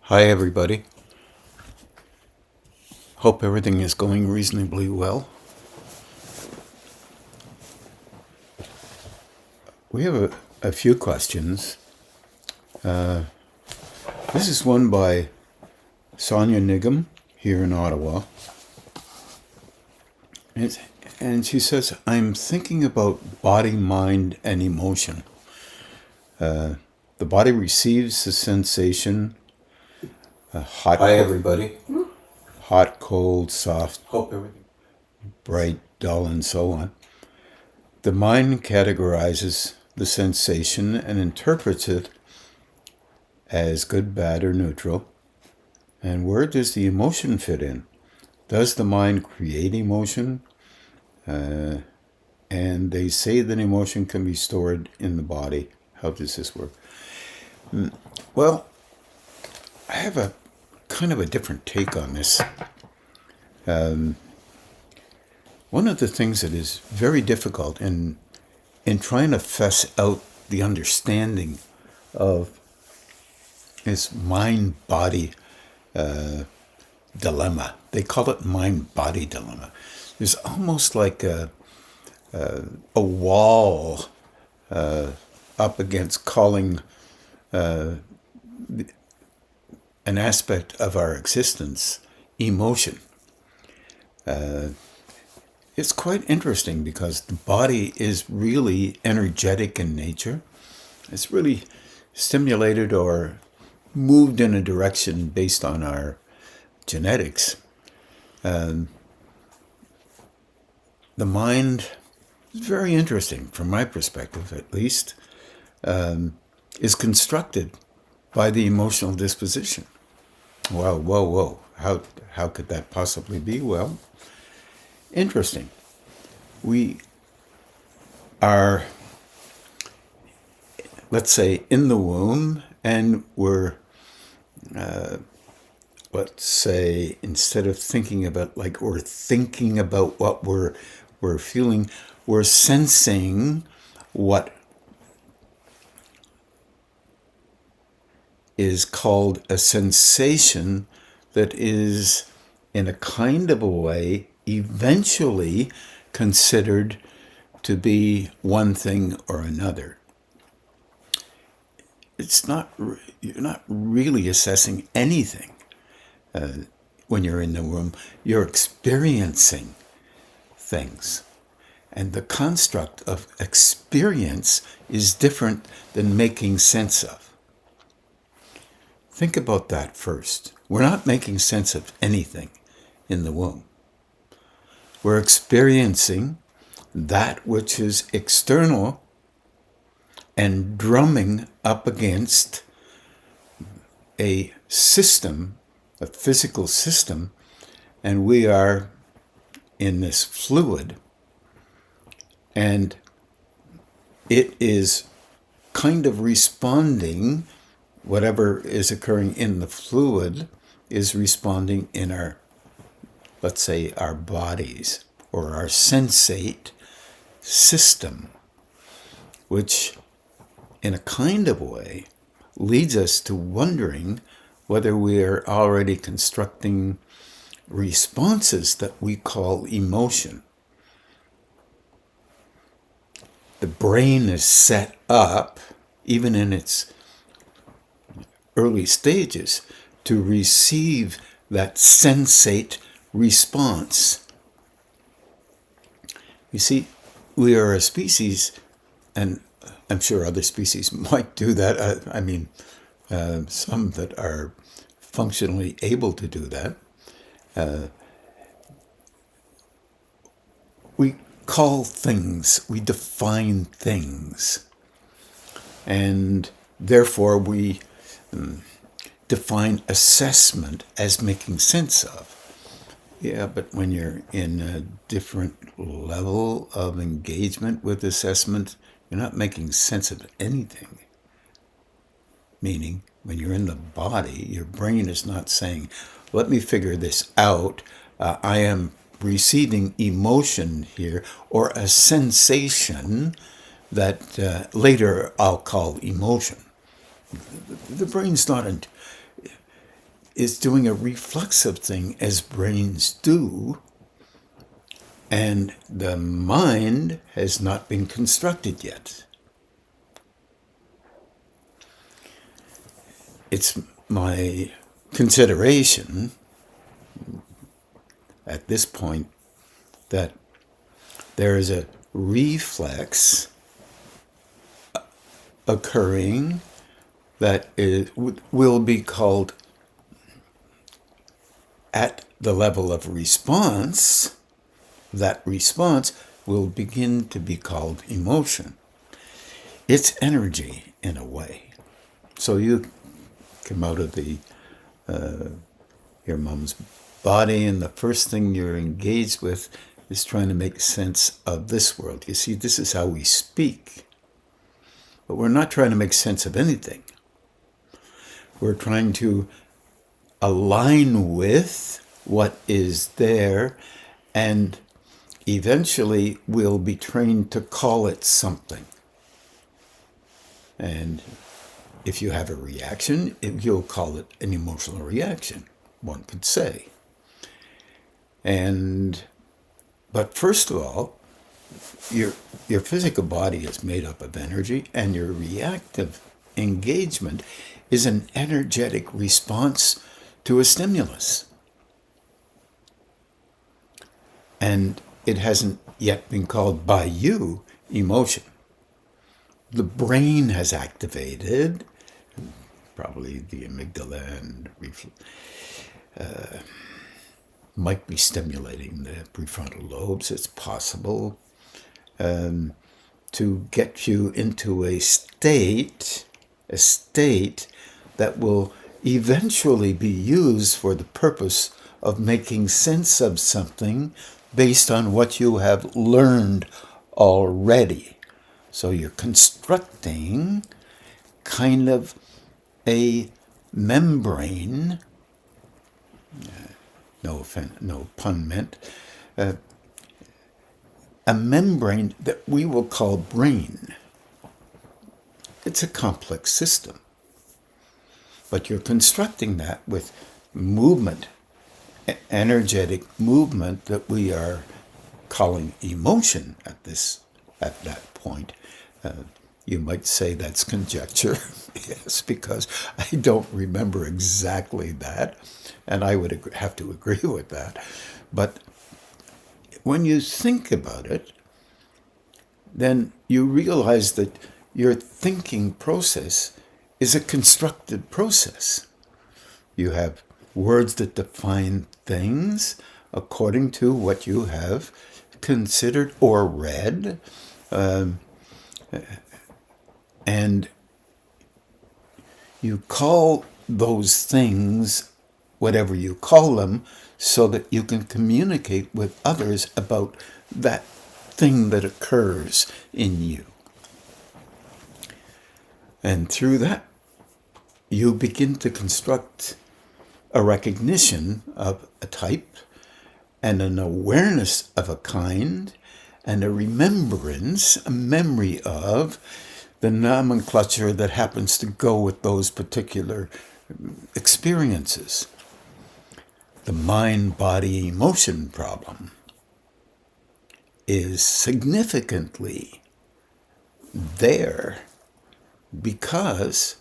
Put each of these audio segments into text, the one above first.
Hi, everybody. Hope everything is going reasonably well. We have a few questions. This is one by Sonia Nigam here in Ottawa. And she says, I'm thinking about body, mind, and emotion. The body receives the sensation, hot, Hi, everybody. hot, cold, soft, Hope everything. bright, dull, and so on. The mind categorizes the sensation and interprets it as good, bad, or neutral. And where does the emotion fit in? Does the mind create emotion? And they say that emotion can be stored in the body. How does this work? Well, I have a kind of a different take on this. One of the things that is very difficult in trying to fess out the understanding of this mind-body dilemma. They call it mind-body dilemma. There's almost like a wall up against calling an aspect of our existence emotion. It's quite interesting because the body is really energetic in nature. It's really stimulated or moved in a direction based on our genetics. The mind is very interesting, from my perspective at least, is constructed by the emotional disposition. Wow, whoa. How could that possibly be? Well, interesting. We are, let's say, in the womb, and we're, let's say, instead of thinking about we're thinking about what we're feeling, we're sensing what is called a sensation that is, in a kind of a way, eventually considered to be one thing or another. You're not really assessing anything when you're in the room. You're experiencing things. And the construct of experience is different than making sense of. Think about that first. We're not making sense of anything in the womb. We're experiencing that which is external and drumming up against a system, a physical system, and we are in this fluid, and it is kind of responding. Whatever is occurring in the fluid is responding in our, let's say, our bodies or our sensate system, which in a kind of way leads us to wondering whether we are already constructing responses that we call emotion. The brain is set up, even in its early stages, to receive that sensate response. You see, we are a species, and I'm sure other species might do that. Some that are functionally able to do that. We call things, we define things, and therefore we define assessment as making sense of. Yeah, but when you're in a different level of engagement with assessment, you're not making sense of anything. Meaning, when you're in the body, your brain is not saying, let me figure this out. I am receiving emotion here, or a sensation that later I'll call emotion. The brain's not is doing a reflexive thing as brains do, and the mind has not been constructed yet. It's my consideration at this point that there is a reflex occurring that will be called, at the level of response, that response will begin to be called emotion. It's energy in a way. So you come out of your mom's body, and the first thing you're engaged with is trying to make sense of this world. You see, this is how we speak. But we're not trying to make sense of anything. We're trying to align with what is there, and eventually we'll be trained to call it something. And if you have a reaction, you'll call it an emotional reaction, one could say. But first of all, your physical body is made up of energy, and your reactive engagement is an energetic response to a stimulus. And it hasn't yet been called by you emotion. The brain has activated, probably the amygdala, and might be stimulating the prefrontal lobes. It's possible to get you into a state that will eventually be used for the purpose of making sense of something based on what you have learned already. So you're constructing kind of a membrane, no pun meant, a membrane that we will call brain. It's a complex system. But you're constructing that with movement, energetic movement that we are calling emotion at that point. You might say that's conjecture, yes, because I don't remember exactly that, and I would have to agree with that. But when you think about it, then you realize that your thinking process is a constructed process. You have words that define things according to what you have considered or read, and you call those things whatever you call them so that you can communicate with others about that thing that occurs in you. And through that, you begin to construct a recognition of a type and an awareness of a kind and a remembrance, a memory of the nomenclature that happens to go with those particular experiences. The mind-body emotion problem is significantly there because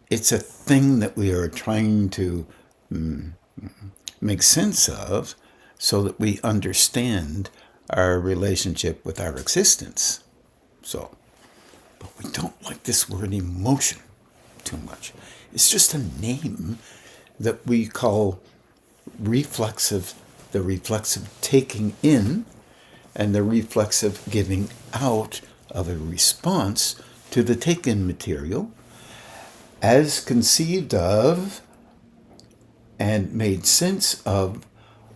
it's a thing that we are trying to make sense of so that we understand our relationship with our existence. But we don't like this word emotion too much. It's just a name that we call reflexive, the reflexive taking in and the reflexive giving out of a response to the taken material as conceived of and made sense of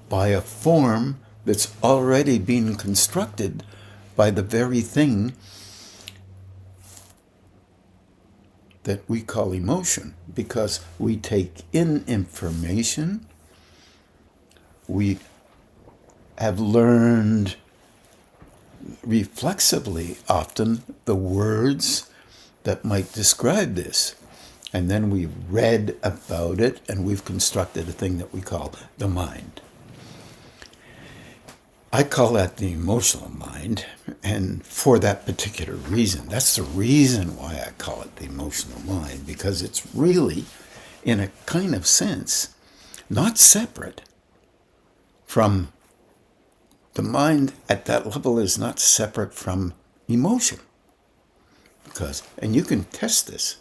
by a form that's already been constructed by the very thing that we call emotion, because we take in information, we have learned reflexively often the words that might describe this. And then we read about it, and we've constructed a thing that we call the mind. I call that the emotional mind, and for that particular reason. That's the reason why I call it the emotional mind, because it's really, in a kind of sense, not separate from the mind. At that level is not separate from emotion. Because, and you can test this,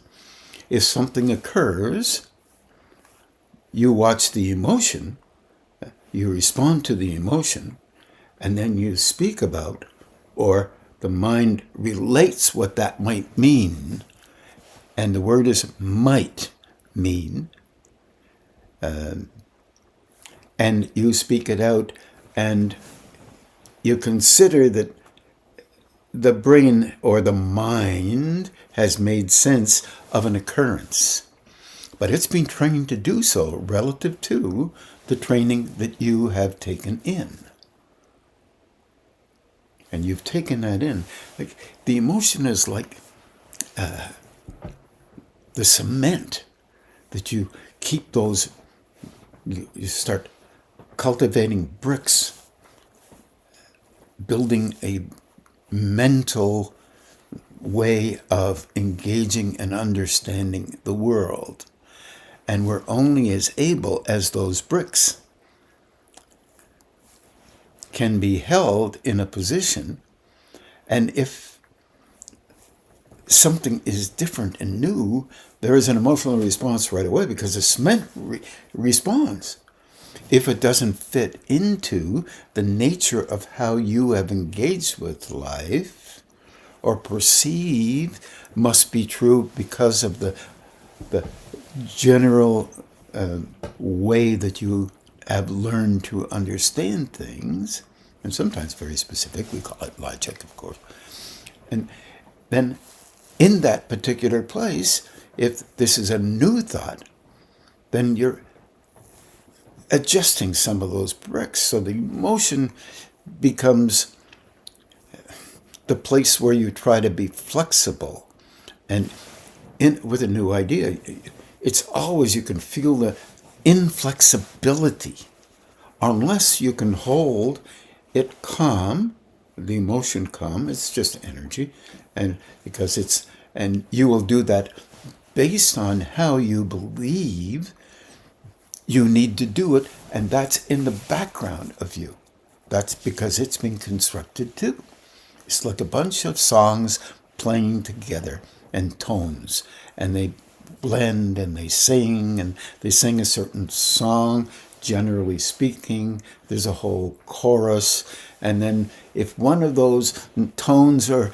if something occurs, you watch the emotion, you respond to the emotion, and then you speak about, or the mind relates what that might mean, and the word is might mean, and you speak it out, and you consider that the brain or the mind has made sense of an occurrence. But it's been trained to do so relative to the training that you have taken in. And you've taken that in. Like, the emotion is like the cement that you keep those, you start cultivating bricks, building a mental way of engaging and understanding the world. And we're only as able as those bricks can be held in a position. And if something is different and new, there is an emotional response right away, because the cement responds. If it doesn't fit into the nature of how you have engaged with life or perceive must be true because of the general way that you have learned to understand things, and sometimes very specific, we call it logic, of course. And then in that particular place, if this is a new thought, then you're adjusting some of those bricks. So the emotion becomes the place where you try to be flexible. And with a new idea, it's always, you can feel the inflexibility unless you can hold it calm, the emotion calm. It's just energy, and you will do that based on how you believe you need to do it, and that's in the background of you. That's because it's been constructed too. It's like a bunch of songs playing together, and tones, and they blend, and they sing a certain song. Generally speaking, there's a whole chorus, and then if one of those tones are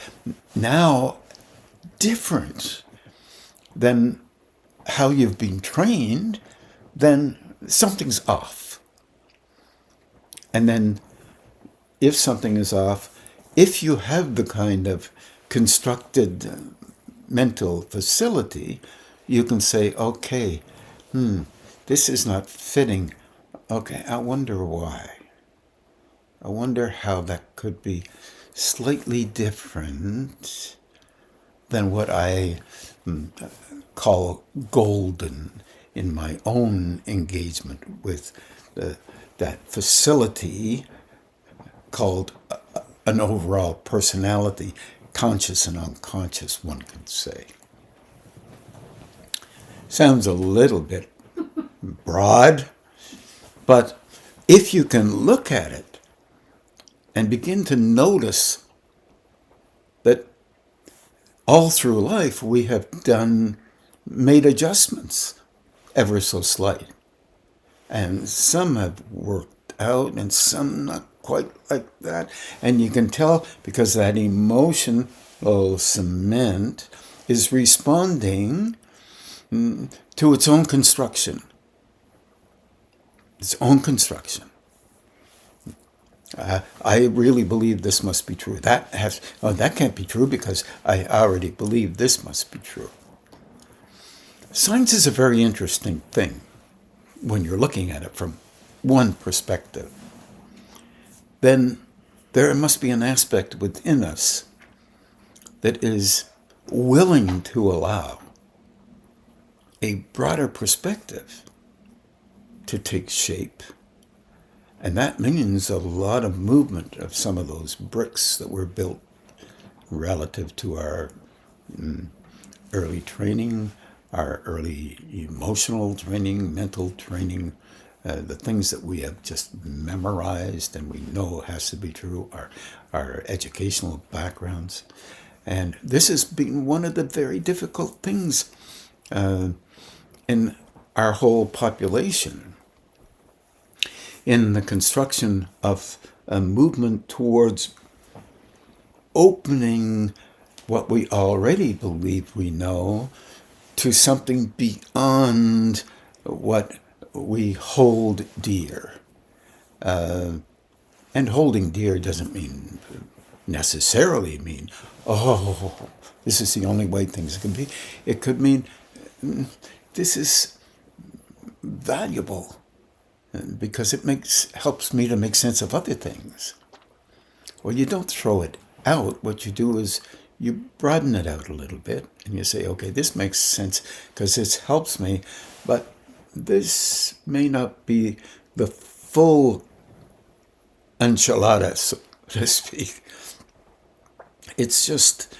now different than how you've been trained, then something's off. And then if something is off, if you have the kind of constructed mental facility, you can say, okay, this is not fitting. Okay, I wonder why. I wonder how that could be slightly different than what I call golden in my own engagement with that facility called an overall personality, conscious and unconscious, one could say. Sounds a little bit broad, but if you can look at it and begin to notice that all through life we have made adjustments, ever so slight. And some have worked out and some not quite like that. And you can tell because that emotional cement is responding to its own construction. Its own construction. I really believe this must be true. That can't be true because I already believe this must be true. Science is a very interesting thing when you're looking at it from one perspective. Then there must be an aspect within us that is willing to allow a broader perspective to take shape. And that means a lot of movement of some of those bricks that were built relative to our early training, our early emotional training, mental training, the things that we have just memorized and we know has to be true, our educational backgrounds. And this has been one of the very difficult things in our whole population, in the construction of a movement towards opening what we already believe we know to something beyond what we hold dear. And holding dear doesn't necessarily mean, oh, this is the only way things can be. It could mean, this is valuable because it helps me to make sense of other things. Well, you don't throw it out. What you do is you broaden it out a little bit and you say, okay, this makes sense because this helps me, but this may not be the full enchilada, so to speak. It's just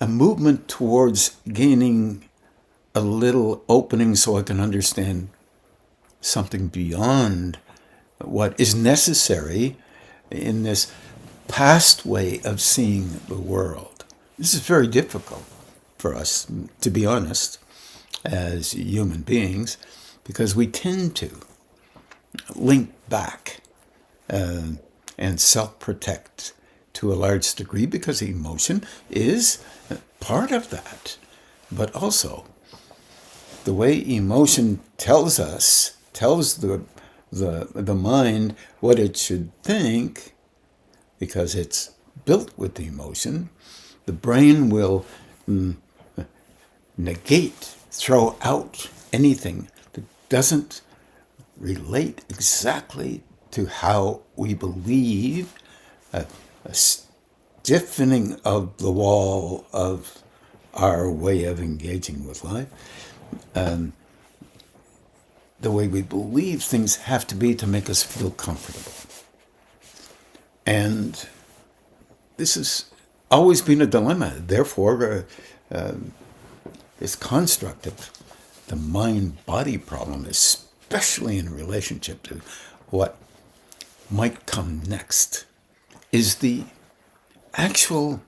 a movement towards gaining a little opening so I can understand something beyond what is necessary in this past way of seeing the world. This is very difficult for us, to be honest, as human beings, because we tend to link back and self-protect to a large degree because emotion is part of that. But also, the way emotion tells the mind what it should think, because it's built with the emotion, the brain will throw out anything that doesn't relate exactly to how we believe, a stiffening of the wall of our way of engaging with life, the way we believe things have to be to make us feel comfortable. And this has always been a dilemma. Therefore, this construct of the mind-body problem, especially in relationship to what might come next, is the actual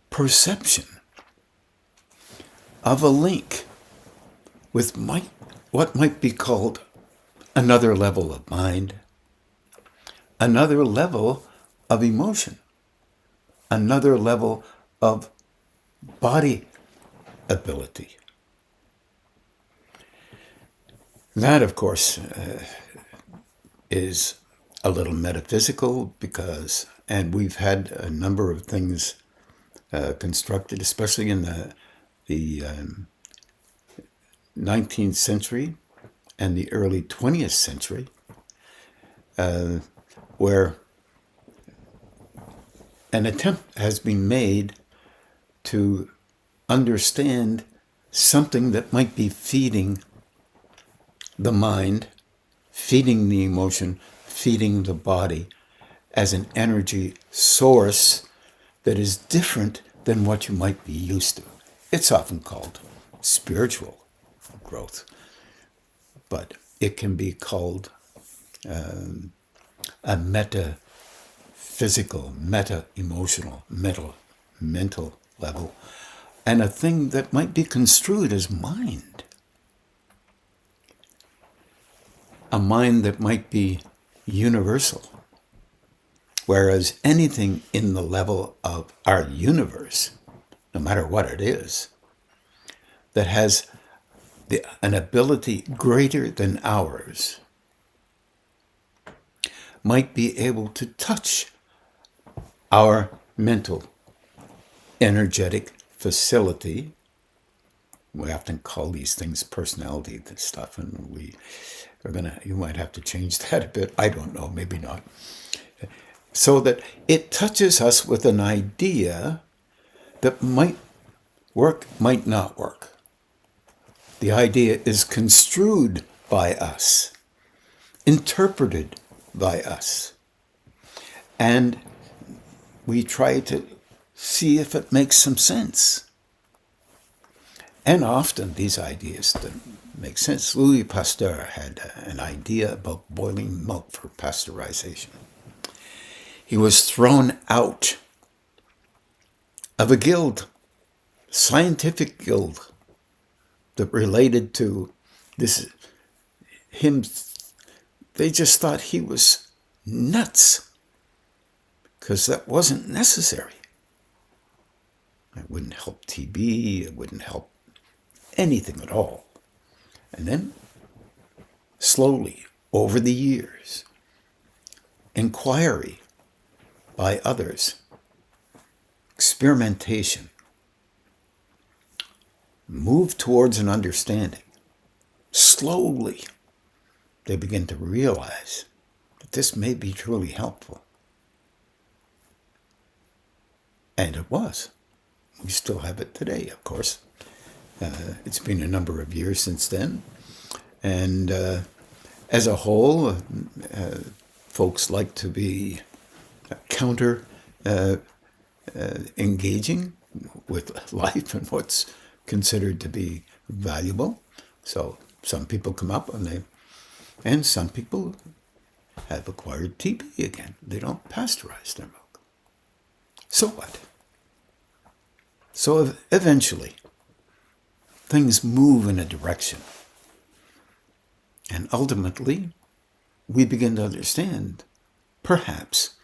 perception of a link with what might be called another level of mind, another level of emotion, another level of body ability. That, of course, is a little metaphysical and we've had a number of things constructed, especially in the 19th century and the early 20th century, where an attempt has been made to understand something that might be feeding the mind, feeding the emotion, feeding the body as an energy source that is different than what you might be used to. It's often called spiritual growth, but it can be called a meta-physical, meta-emotional, mental level, and a thing that might be construed as mind. A mind that might be universal, whereas anything in the level of our universe, no matter what it is, that has an ability greater than ours, might be able to touch our mental, energetic facility. We often call these things personality stuff, and you might have to change that a bit. I don't know, maybe not. So that it touches us with an idea that might work, might not work. The idea is construed by us, interpreted by us, and we try to see if it makes some sense. And often these ideas don't make sense. Louis Pasteur had an idea about boiling milk for pasteurization. He was thrown out of a guild, scientific guild, that related to this him. They just thought he was nuts because that wasn't necessary. It wouldn't help TB, it wouldn't help anything at all. And then, slowly, over the years, inquiry by others, experimentation, moved towards an understanding. Slowly, they begin to realize that this may be truly helpful. And it was. We still have it today, of course. It's been a number of years since then. And as a whole, folks like to be counter engaging with life and what's considered to be valuable. So some people come up and some people have acquired TB again. They don't pasteurize their milk. So what? So eventually, things move in a direction. And ultimately, we begin to understand, perhaps,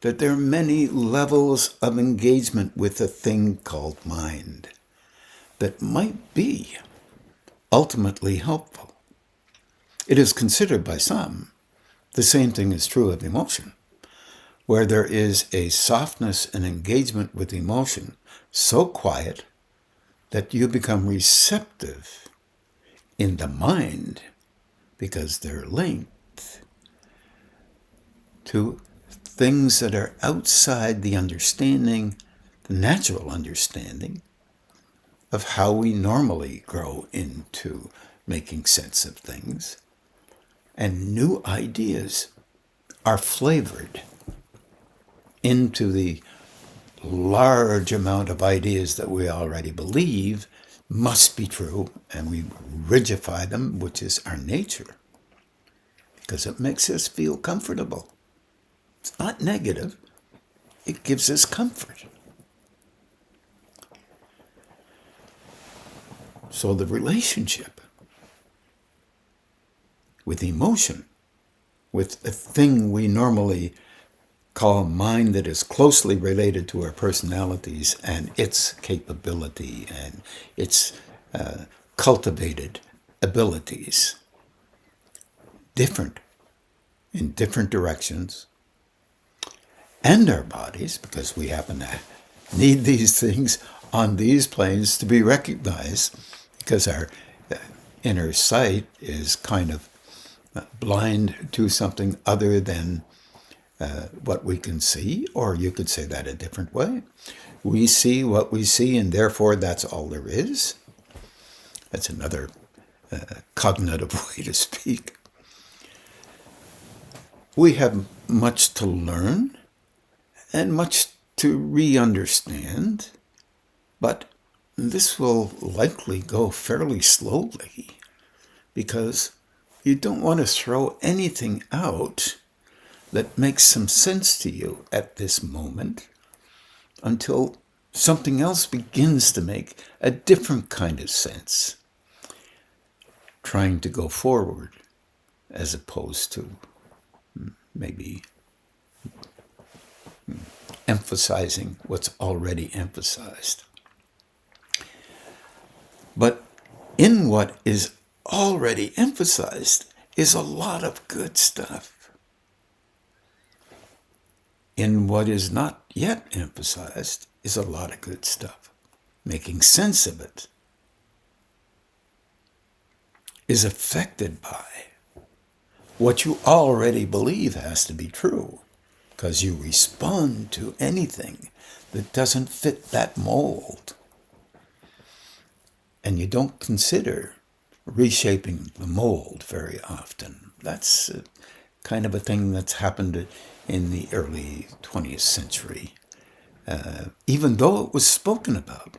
that there are many levels of engagement with a thing called mind that might be ultimately helpful. It is considered by some the same thing is true of emotion, where there is a softness and engagement with emotion so quiet that you become receptive in the mind because they're linked to things that are outside the understanding, the natural understanding of how we normally grow into making sense of things. And new ideas are flavored into the large amount of ideas that we already believe must be true, and we rigidify them, which is our nature, because it makes us feel comfortable. It's not negative. It gives us comfort. So the relationship with emotion, with a thing we normally call mind that is closely related to our personalities and its capability and its cultivated abilities, different in different directions, and our bodies, because we happen to need these things on these planes to be recognized, because our inner sight is kind of blind to something other than what we can see, or you could say that a different way. We see what we see, and therefore that's all there is. That's another cognitive way to speak. We have much to learn and much to re-understand, but this will likely go fairly slowly because you don't want to throw anything out that makes some sense to you at this moment until something else begins to make a different kind of sense, trying to go forward as opposed to maybe emphasizing what's already emphasized. But in what is already emphasized is a lot of good stuff. In what is not yet emphasized is a lot of good stuff. Making sense of it is affected by what you already believe has to be true, because you respond to anything that doesn't fit that mold. And you don't consider reshaping the mold very often. That's kind of a thing that's happened in the early 20th century, even though it was spoken about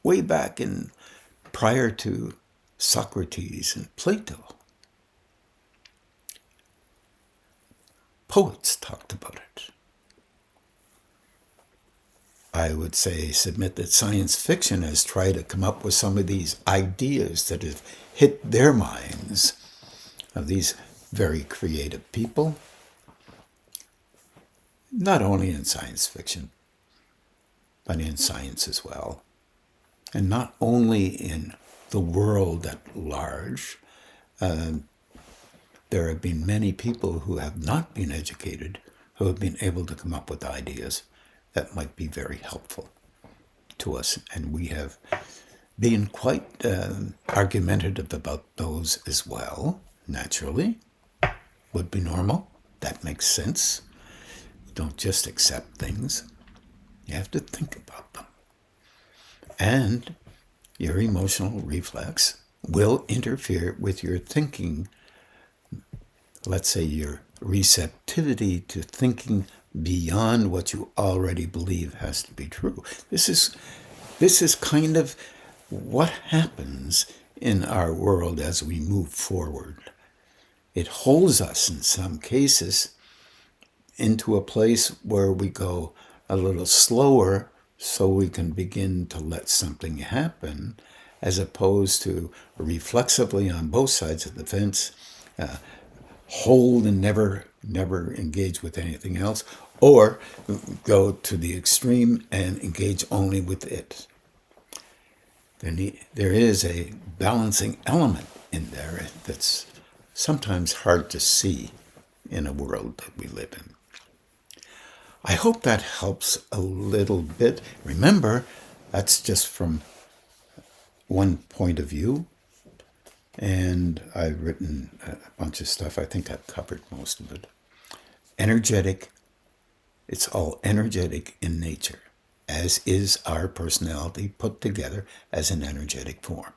way back in prior to Socrates and Plato. Poets talked about it. I would submit that science fiction has tried to come up with some of these ideas that have hit their minds of these very creative people, not only in science fiction, but in science as well. And not only in the world at large. There have been many people who have not been educated who have been able to come up with ideas that might be very helpful to us. And we have been quite argumentative about those as well, naturally. Would be normal. That makes sense. Don't just accept things. You have to think about them. And your emotional reflex will interfere with your thinking. Let's say your receptivity to thinking beyond what you already believe has to be true. This is kind of what happens in our world as we move forward. It holds us in some cases into a place where we go a little slower so we can begin to let something happen, as opposed to reflexively on both sides of the fence, hold and never engage with anything else, or go to the extreme and engage only with it. There is a balancing element in there that's sometimes hard to see in a world that we live in. I hope that helps a little bit. Remember, that's just from one point of view. And I've written a bunch of stuff. I think I've covered most of it. Energetic. It's all energetic in nature, as is our personality put together as an energetic form.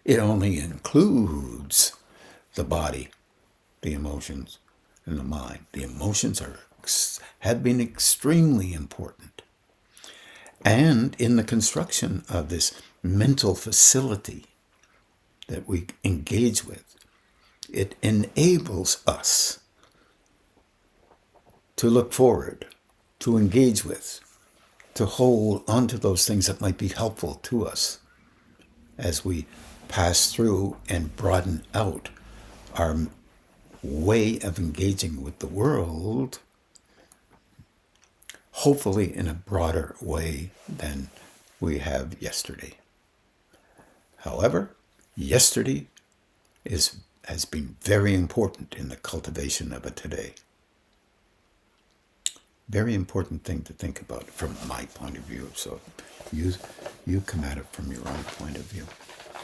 It only includes the body, the emotions, and the mind. The emotions have been extremely important. And in the construction of this mental facility that we engage with, it enables us to look forward, to engage with, to hold onto those things that might be helpful to us as we pass through and broaden out our way of engaging with the world, hopefully in a broader way than we have yesterday. However, yesterday has been very important in the cultivation of a today. Very important thing to think about from my point of view. So you come at it from your own point of view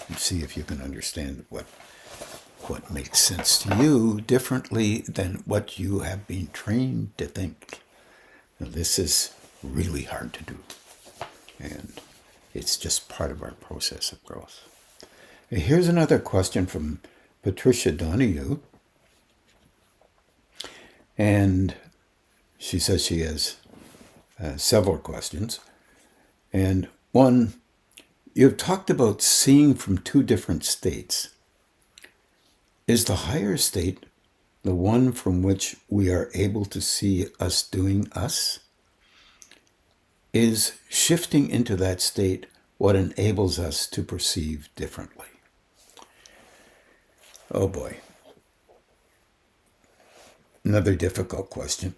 and see if you can understand what makes sense to you differently than what you have been trained to think. Now, this is really hard to do, and it's just part of our process of growth. Here's another question from Patricia Donahue, and she says she has several questions. And one, you've talked about seeing from two different states. Is the higher state the one from which we are able to see us doing us? Is shifting into that state what enables us to perceive differently? Oh boy. Another difficult question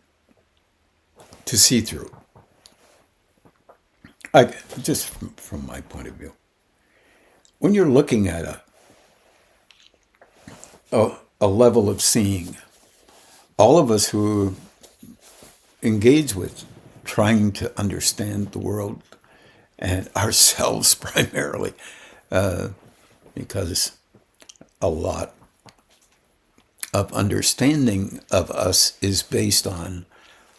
to see through. Just from my point of view, when you're looking at a level of seeing, all of us who engage with trying to understand the world and ourselves primarily, because a lot of understanding of us is based on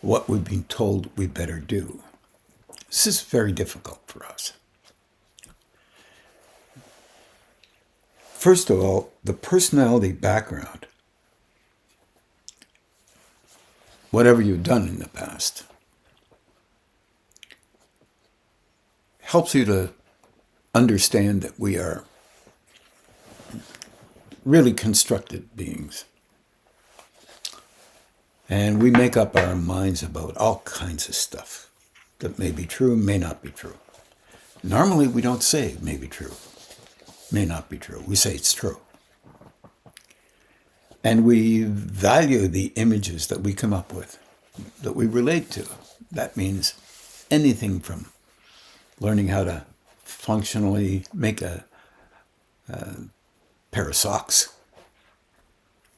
what we've been told we better do. This is very difficult for us. First of all, the personality background, whatever you've done in the past, helps you to understand that we are really constructed beings. And we make up our minds about all kinds of stuff that may be true, may not be true. Normally, we don't say may be true, may not be true. We say it's true. And we value the images that we come up with, that we relate to. That means anything from learning how to functionally make a pair of socks,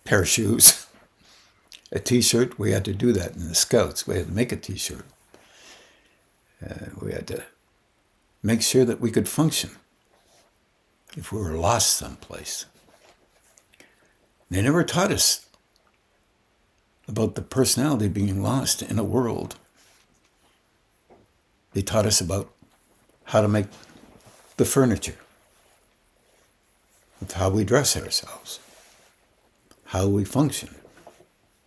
pair of shoes, a t-shirt. We had to do that in the Scouts. We had to make a t-shirt. We had to make sure that we could function if we were lost someplace. They never taught us about the personality being lost in a world. They taught us about how to make the furniture, with how we dress ourselves, how we function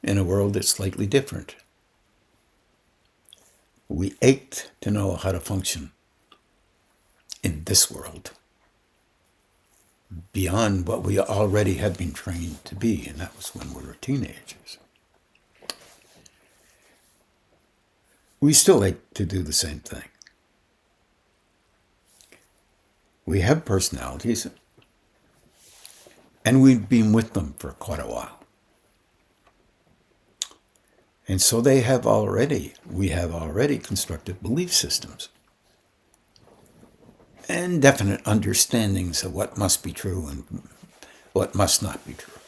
in a world that's slightly different. We ached to know how to function in this world, beyond what we already had been trained to be, and that was when we were teenagers. We still ache to do the same thing. We have personalities, and we've been with them for quite a while. And so we have already constructed belief systems and definite understandings of what must be true and what must not be true.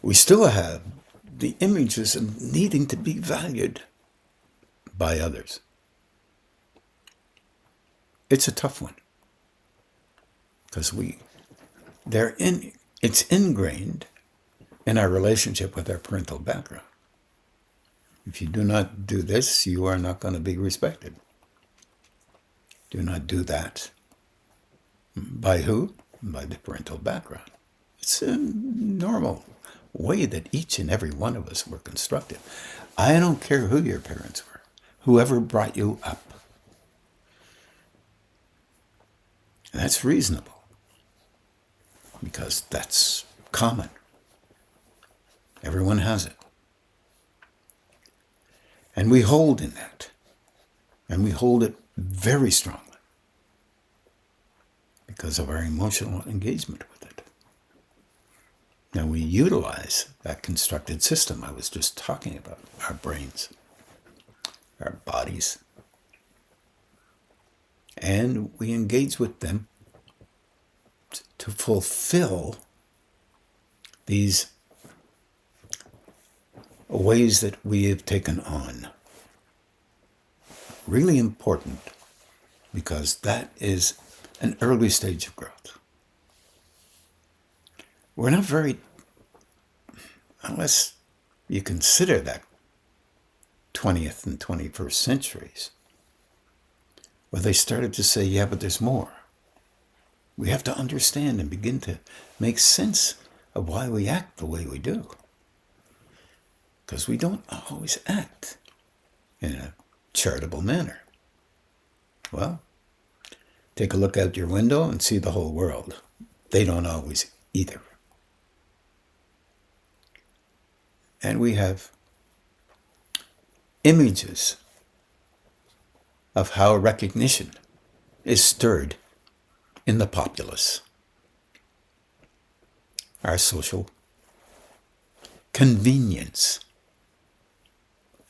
We still have the images of needing to be valued by others. It's a tough one because it's ingrained in our relationship with our parental background. If you do not do this, you are not going to be respected. Do not do that. By who? By the parental background. It's a normal way that each and every one of us were constructed. I don't care who your parents were, whoever brought you up. And that's reasonable, because that's common. Everyone has it. And we hold in that. And we hold it very strongly because of our emotional engagement with it. Now we utilize that constructed system I was just talking about, our brains, our bodies, and we engage with them to fulfill these ways that we have taken on. Really important, because that is an early stage of growth. We're not very, unless you consider that 20th and 21st centuries, where they started to say, yeah, but there's more. We have to understand and begin to make sense of why we act the way we do. Because we don't always act in a charitable manner. Well, take a look out your window and see the whole world. They don't always either. And we have images of how recognition is stirred in the populace. Our social convenience,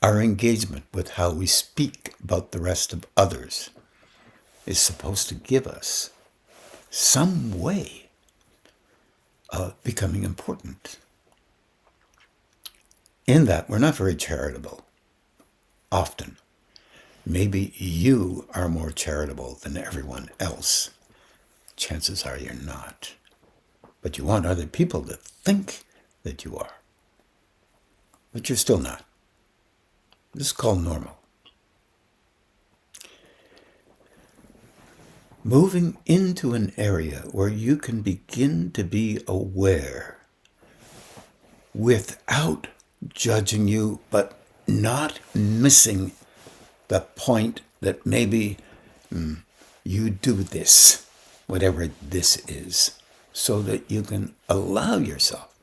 our engagement with how we speak about the rest of others is supposed to give us some way of becoming important. In that, we're not very charitable, often. Maybe you are more charitable than everyone else. Chances are you're not. But you want other people to think that you are. But you're still not. This is called normal. moving into an area where you can begin to be aware without judging you, but not missing the point that maybe you do this, whatever this is, so that you can allow yourself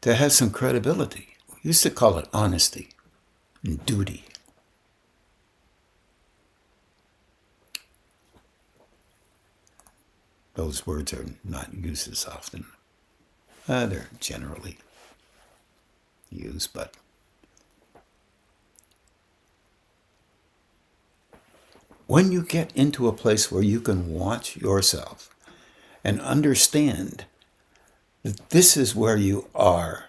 to have some credibility. We used to call it honesty and duty. Those words are not used as often. They're generally used, but when you get into a place where you can watch yourself and understand that this is where you are,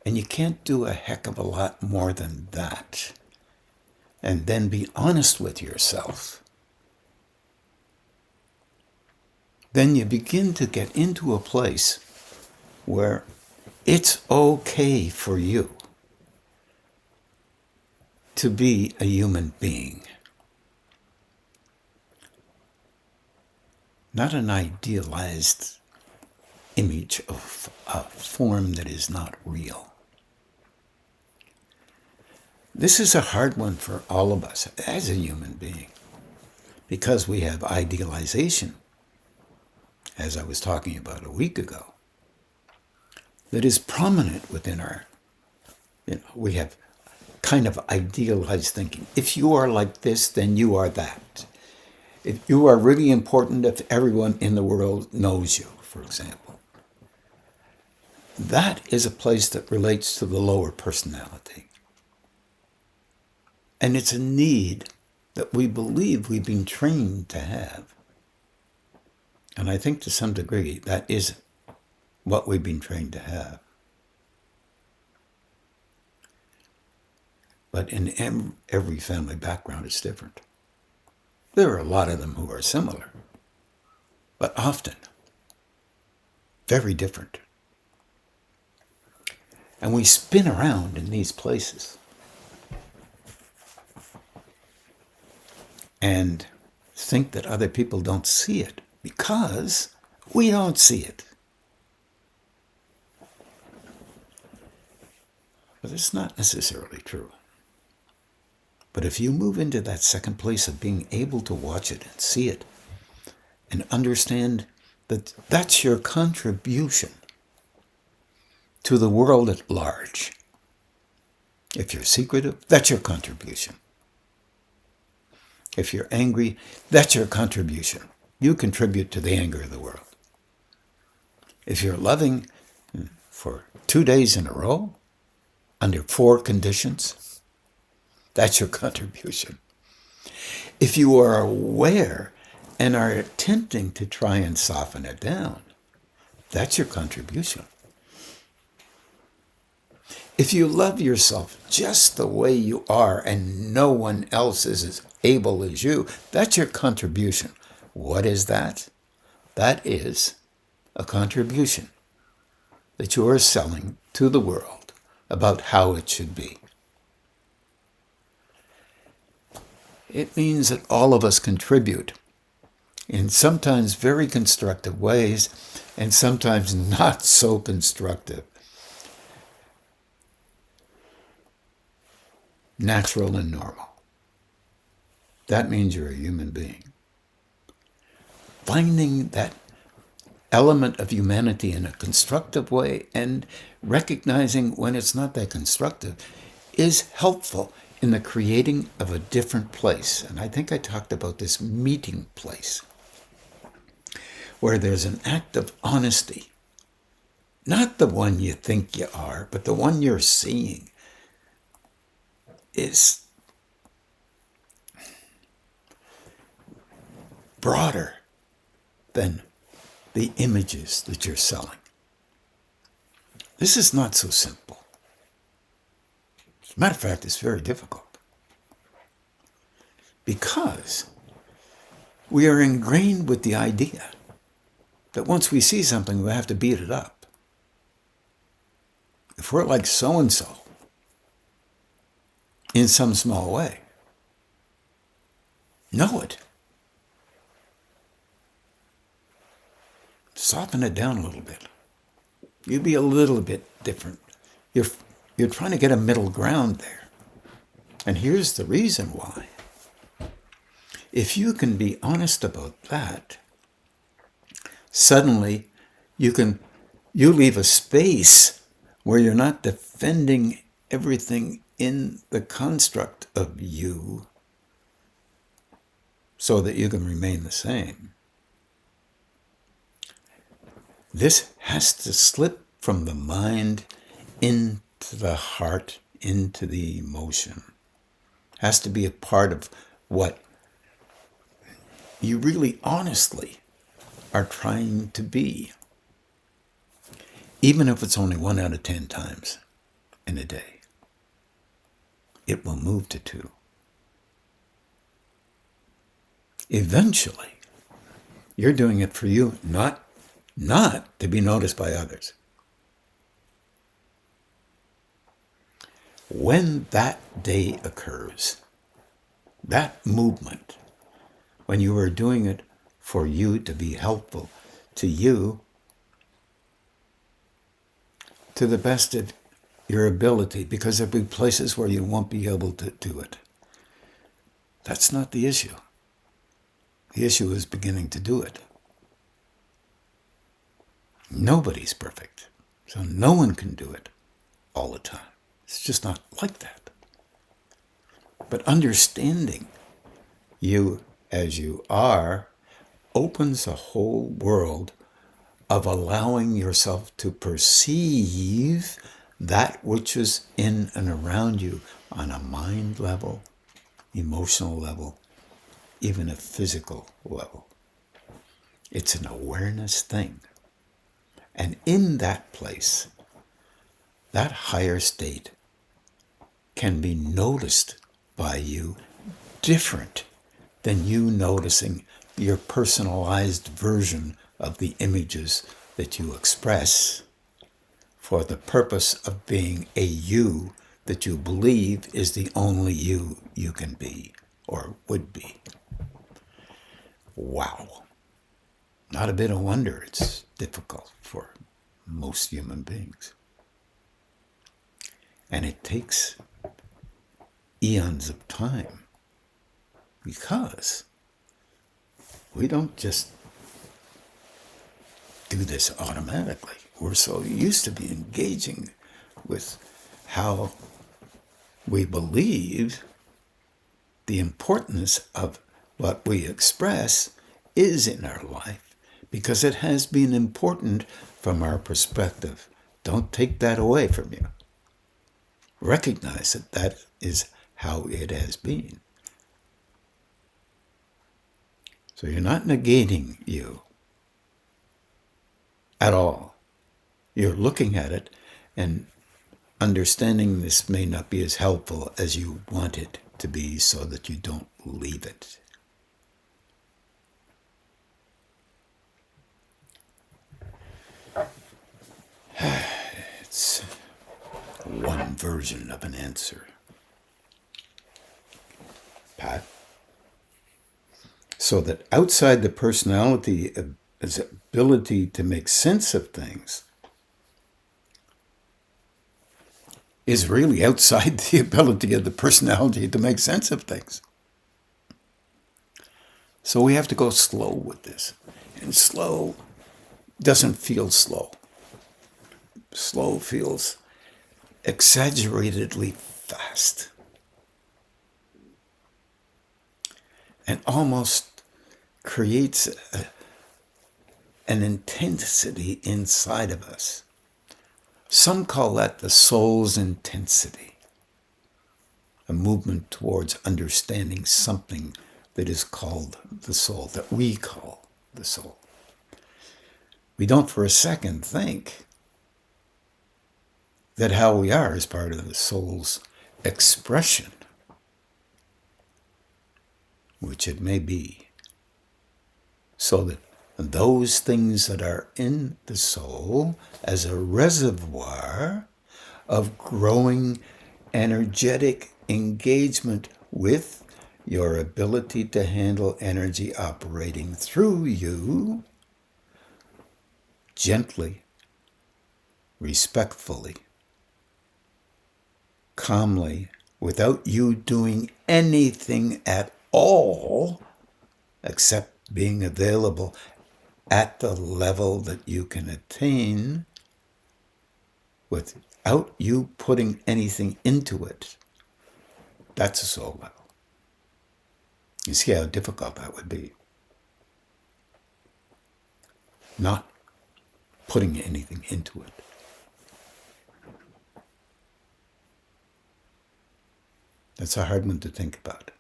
and you can't do a heck of a lot more than that, and then be honest with yourself, then you begin to get into a place where it's okay for you to be a human being. Not an idealized image of a form that is not real. This is a hard one for all of us as a human being, because we have idealization, as I was talking about a week ago, that is prominent within our, we have kind of idealized thinking. If you are like this, then you are that. If you are really important, if everyone in the world knows you, for example. That is a place that relates to the lower personality. And it's a need that we believe we've been trained to have. And I think to some degree that is what we've been trained to have. But in every family background is different. There are a lot of them who are similar, but often very different. And we spin around in these places and think that other people don't see it because we don't see it. But it's not necessarily true. But if you move into that second place of being able to watch it and see it and understand that that's your contribution to the world at large. If you're secretive, that's your contribution. If you're angry, that's your contribution. You contribute to the anger of the world. If you're loving for 2 days in a row, under 4 conditions, that's your contribution. If you are aware and are attempting to try and soften it down, that's your contribution. If you love yourself just the way you are and no one else is as able as you, that's your contribution. What is that? That is a contribution that you are selling to the world about how it should be. It means that all of us contribute in sometimes very constructive ways and sometimes not so constructive. Natural and normal. That means you're a human being. Finding that element of humanity in a constructive way and recognizing when it's not that constructive is helpful in the creating of a different place. And I think I talked about this meeting place where there's an act of honesty. Not the one you think you are, but the one you're seeing is broader than the images that you're selling. This is not so simple. As a matter of fact, it's very difficult. Because we are ingrained with the idea that once we see something, we have to beat it up. If we're like so-and-so, in some small way, know it soften it down a little bit. You be a little bit different. You're trying to get a middle ground there. And here's the reason why. If you can be honest about that, suddenly you leave a space where you're not defending everything in the construct of you so that you can remain the same. This has to slip from the mind into the heart, into the emotion. Has to be a part of what you really honestly are trying to be. Even if it's only 1 out of 10 times in a day, it will move to 2. Eventually, you're doing it for you, not to be noticed by others. When that day occurs, that movement, when you are doing it for you to be helpful to you, to the best of your ability, because there'll be places where you won't be able to do it. That's not the issue. The issue is beginning to do it. Nobody's perfect, so no one can do it all the time. It's just not like that. But understanding you as you are opens a whole world of allowing yourself to perceive that which is in and around you on a mind level, emotional level, even a physical level. It's an awareness thing. And in that place, that higher state can be noticed by you different than you noticing your personalized version of the images that you express for the purpose of being a you that you believe is the only you you can be or would be. Wow. Not a bit of wonder it's difficult for most human beings. And it takes eons of time because we don't just do this automatically. We're so used to be engaging with how we believe the importance of what we express is in our life because it has been important from our perspective. Don't take that away from you. Recognize that that is how it has been. So you're not negating you at all. You're looking at it and understanding this may not be as helpful as you want it to be so that you don't leave it. It's one version of an answer. Pat? So that outside the personality is ability to make sense of things is really outside the ability of the personality to make sense of things. So we have to go slow with this. And slow doesn't feel slow. Slow feels exaggeratedly fast. And almost creates an intensity inside of us. Some call that the soul's intensity, a movement towards understanding something that is called the soul, that we call the soul. We don't for a second think that how we are is part of the soul's expression, which it may be, so that those things that are in the soul as a reservoir of growing energetic engagement with your ability to handle energy operating through you gently, respectfully, calmly, without you doing anything at all except being available at the level that you can attain without you putting anything into it. That's a soul level. You see how difficult that would be. Not putting anything into it. That's a hard one to think about.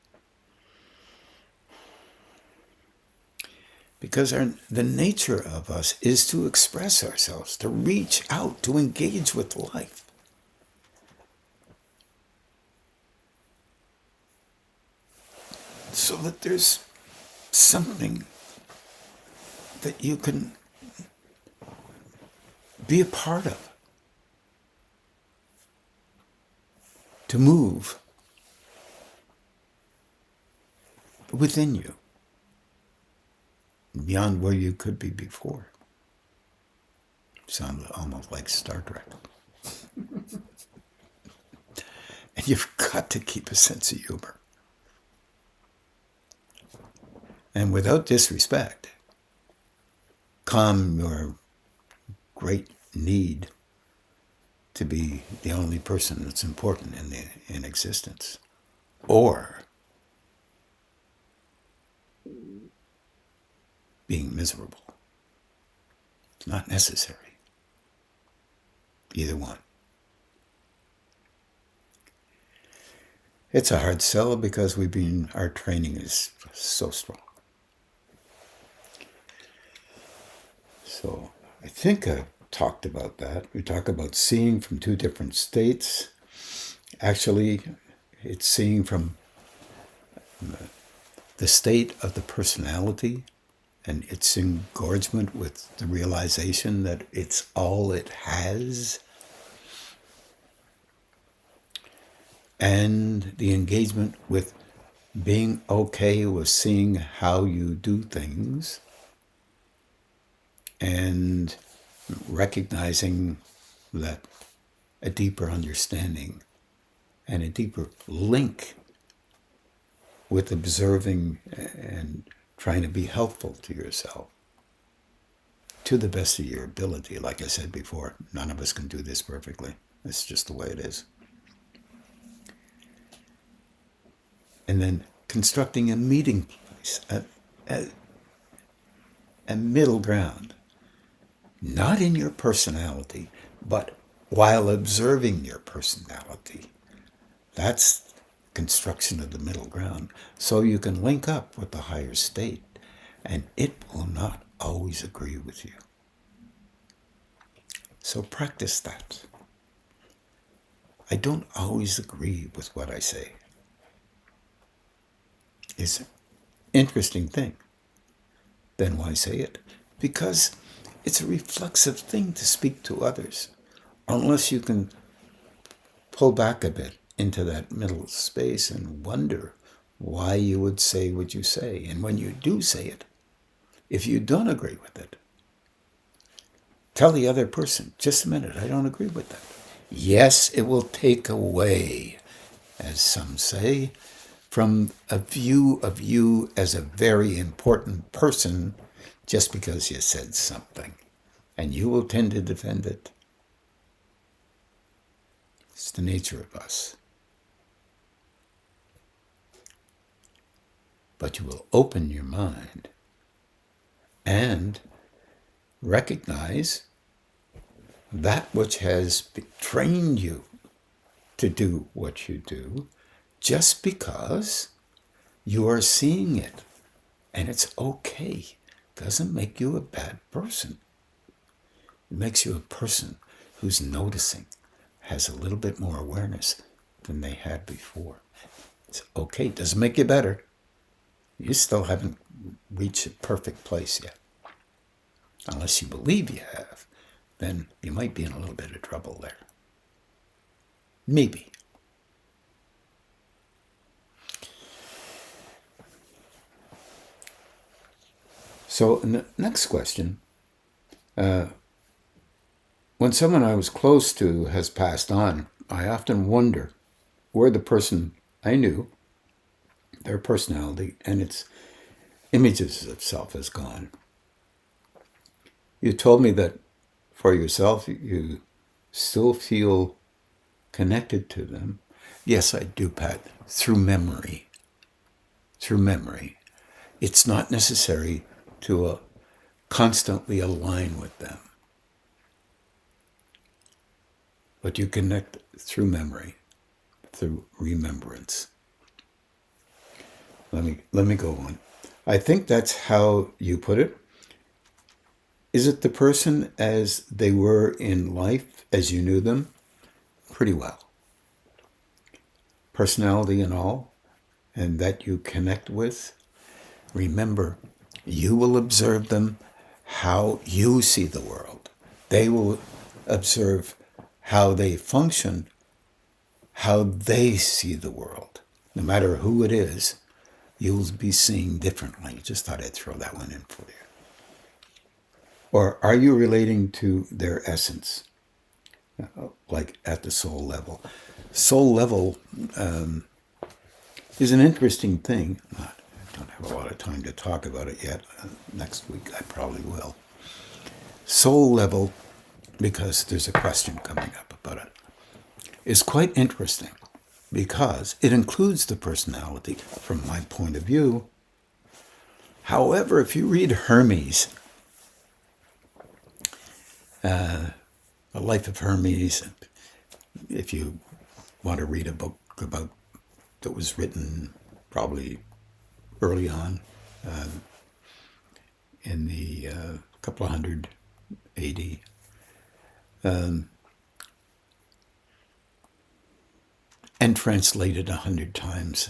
Because the nature of us is to express ourselves, to reach out, to engage with life. So that there's something that you can be a part of, to move within you, beyond where you could be before. Sounds almost like Star Trek. And you've got to keep a sense of humor. And without disrespect, calm your great need to be the only person that's important in existence, or being miserable. It's not necessary. Either one. It's a hard sell because our training is so strong. So I think I talked about that. We talk about seeing from two different states. Actually, it's seeing from the state of the personality and its engorgement with the realization that it's all it has, and the engagement with being okay with seeing how you do things and recognizing that a deeper understanding and a deeper link with observing and trying to be helpful to yourself to the best of your ability. Like I said before, none of us can do this perfectly. It's just the way it is. And then constructing a meeting place, a middle ground, not in your personality, but while observing your personality. That's construction of the middle ground. So you can link up with the higher state, and it will not always agree with you. So practice that. I don't always agree with what I say. It's an interesting thing. Then why say it? Because it's a reflexive thing to speak to others. Unless you can pull back a bit into that middle space and wonder why you would say what you say. And when you do say it, if you don't agree with it, tell the other person, just a minute, I don't agree with that. Yes, it will take away, as some say, from a view of you as a very important person just because you said something. And you will tend to defend it. It's the nature of us. But you will open your mind and recognize that which has trained you to do what you do just because you are seeing it. And it's okay. It doesn't make you a bad person. It makes you a person who's noticing, has a little bit more awareness than they had before. It's okay. It doesn't make you better. You still haven't reached a perfect place yet. Unless you believe you have, then you might be in a little bit of trouble there. Maybe. So the next question, when someone I was close to has passed on, I often wonder where the person I knew, their personality, and its images of self has gone. You told me that for yourself, you still feel connected to them. Yes, I do, Pat, through memory. Through memory. It's not necessary to constantly align with them. But you connect through memory, through remembrance. Let me go on. I think that's how you put it. Is it the person as they were in life, as you knew them? Pretty well. Personality and all, and that you connect with. Remember, you will observe them how you see the world. They will observe how they function, how they see the world. No matter who it is, you'll be seeing differently. Just thought I'd throw that one in for you. Or are you relating to their essence, like at the soul level? Soul level is an interesting thing. I don't have a lot of time to talk about it yet. Next week I probably will. Soul level, because there's a question coming up about it, is quite interesting because it includes the personality from my point of view. However, if you read Hermes, The Life of Hermes, if you want to read a book about that was written probably early on in the couple of hundred AD, and translated 100 times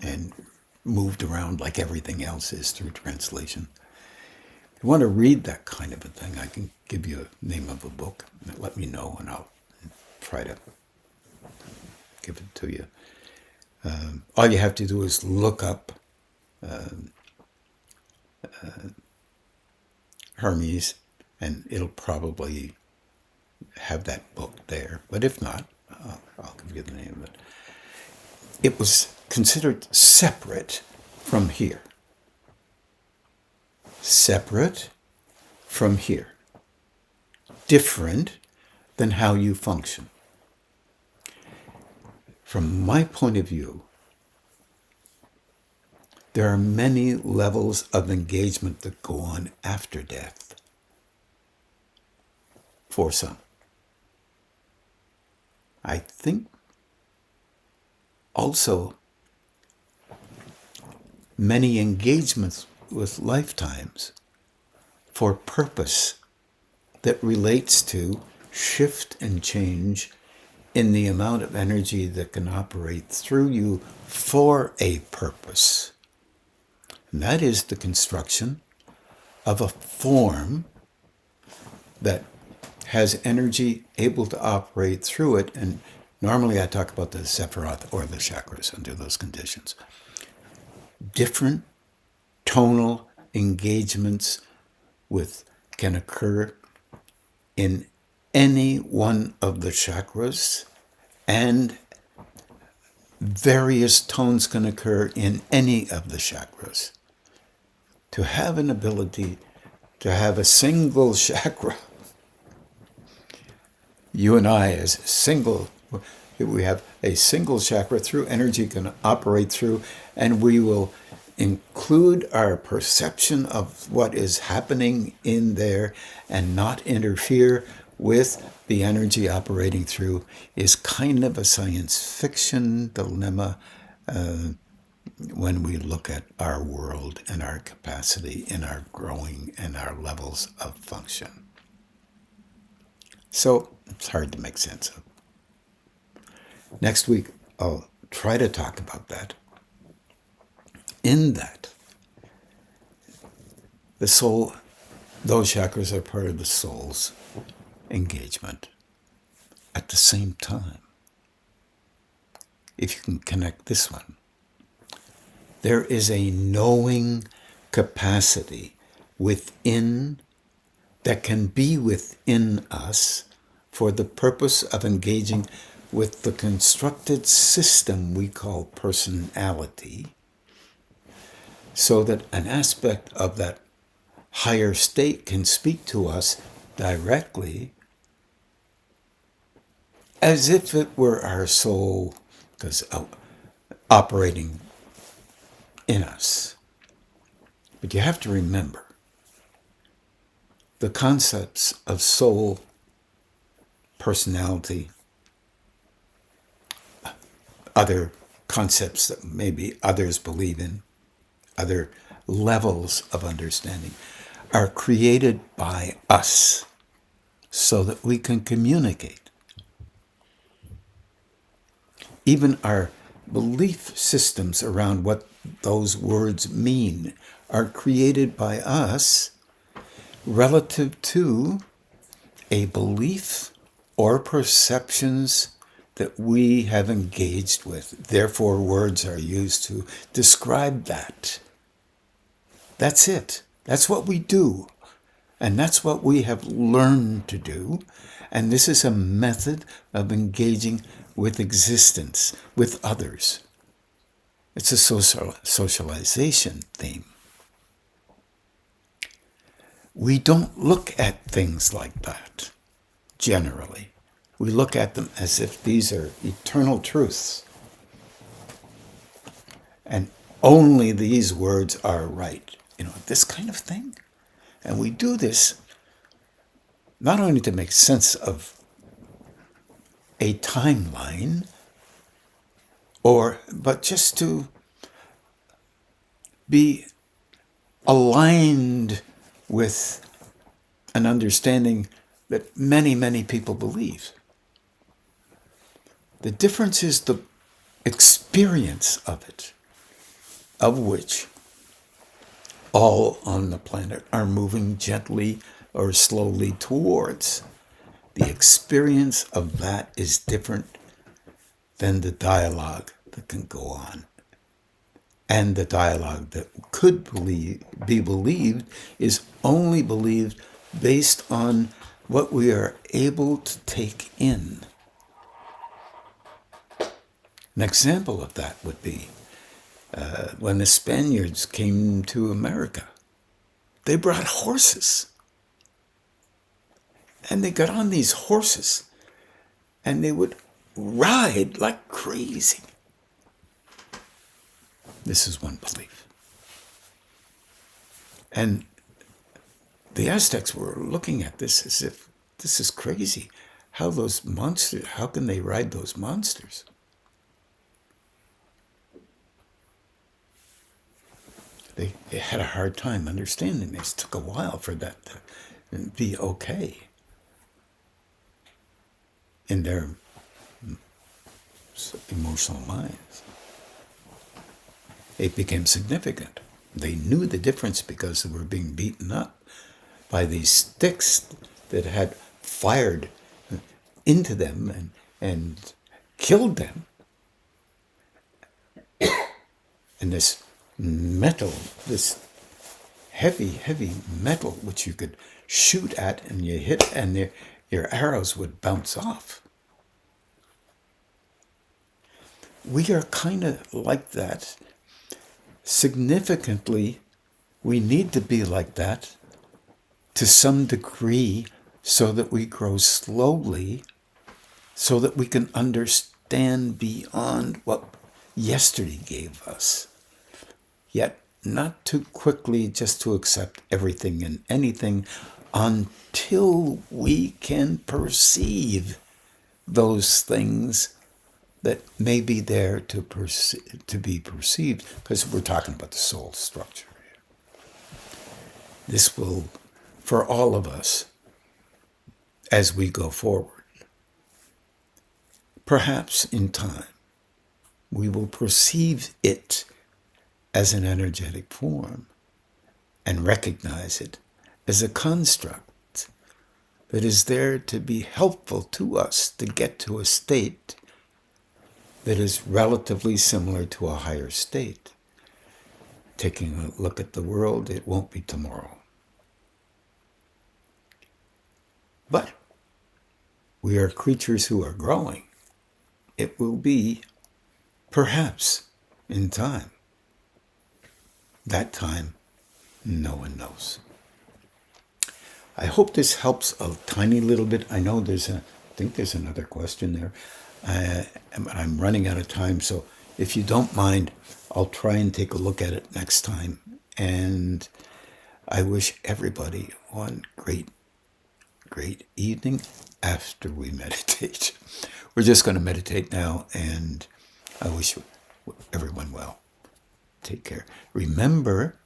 and moved around like everything else is through translation. If you want to read that kind of a thing, I can give you a name of a book. Let me know, and I'll try to give it to you. All you have to do is look up Hermes, and it'll probably have that book there. But if not, I'll give you the name of it. It was considered separate from here. Separate from here. Different than how you function. From my point of view, there are many levels of engagement that go on after death. For some. I think also many engagements with lifetimes for purpose that relates to shift and change in the amount of energy that can operate through you for a purpose. And that is the construction of a form that has energy able to operate through it. And normally I talk about the Sephiroth or the chakras under those conditions. Different tonal engagements can occur in any one of the chakras, and various tones can occur in any of the chakras. To have an ability to have a single chakra, you and I as we have a single chakra through energy can operate through, and we will include our perception of what is happening in there and not interfere with the energy operating through, is kind of a science fiction dilemma when we look at our world and our capacity and our growing and our levels of function. So it's hard to make sense of. Next week, I'll try to talk about that. In that, the soul, those chakras are part of the soul's engagement. At the same time, if you can connect this one, there is a knowing capacity within that can be within us for the purpose of engaging with the constructed system we call personality, so that an aspect of that higher state can speak to us directly as if it were our soul, because operating in us. But you have to remember, the concepts of soul, personality, other concepts that maybe others believe in, other levels of understanding, are created by us so that we can communicate. Even our belief systems around what those words mean are created by us relative to a belief or perceptions that we have engaged with. Therefore, words are used to describe that. That's it. That's what we do. And that's what we have learned to do. And this is a method of engaging with existence, with others. It's a socialization theme. We don't look at things like that, generally. We look at them as if these are eternal truths. And only these words are right. This kind of thing. And we do this not only to make sense of a timeline, but just to be aligned with an understanding that many, many people believe. The difference is the experience of it, of which all on the planet are moving gently or slowly towards. The experience of that is different than the dialogue that can go on. And the dialogue that could be believed is only believed based on what we are able to take in. An example of that would be when the Spaniards came to America. They brought horses. And they got on these horses and they would ride like crazy. This is one belief. And the Aztecs were looking at this as if this is crazy. How can they ride those monsters? They had a hard time understanding this. It took a while for that to be okay in their emotional minds. It became significant. They knew the difference because they were being beaten up by these sticks that had fired into them and killed them. And this metal, this heavy, heavy metal, which you could shoot at and you hit and your arrows would bounce off. We are kind of like that. Significantly, we need to be like that to some degree so that we grow slowly, so that we can understand beyond what yesterday gave us. Yet not too quickly just to accept everything and anything until we can perceive those things that may be there to be perceived, because we're talking about the soul structure here. This will, for all of us, as we go forward, perhaps in time, we will perceive it as an energetic form and recognize it as a construct that is there to be helpful to us to get to a state that is relatively similar to a higher state. Taking a look at the world, it won't be tomorrow. But we are creatures who are growing. It will be, perhaps, in time. That time, no one knows. I hope this helps a tiny little bit. I know I think there's another question there. I'm running out of time, so if you don't mind, I'll try and take a look at it next time. And I wish everybody one great evening after we meditate. We're just going to meditate now, and I wish everyone well. Take care. Remember,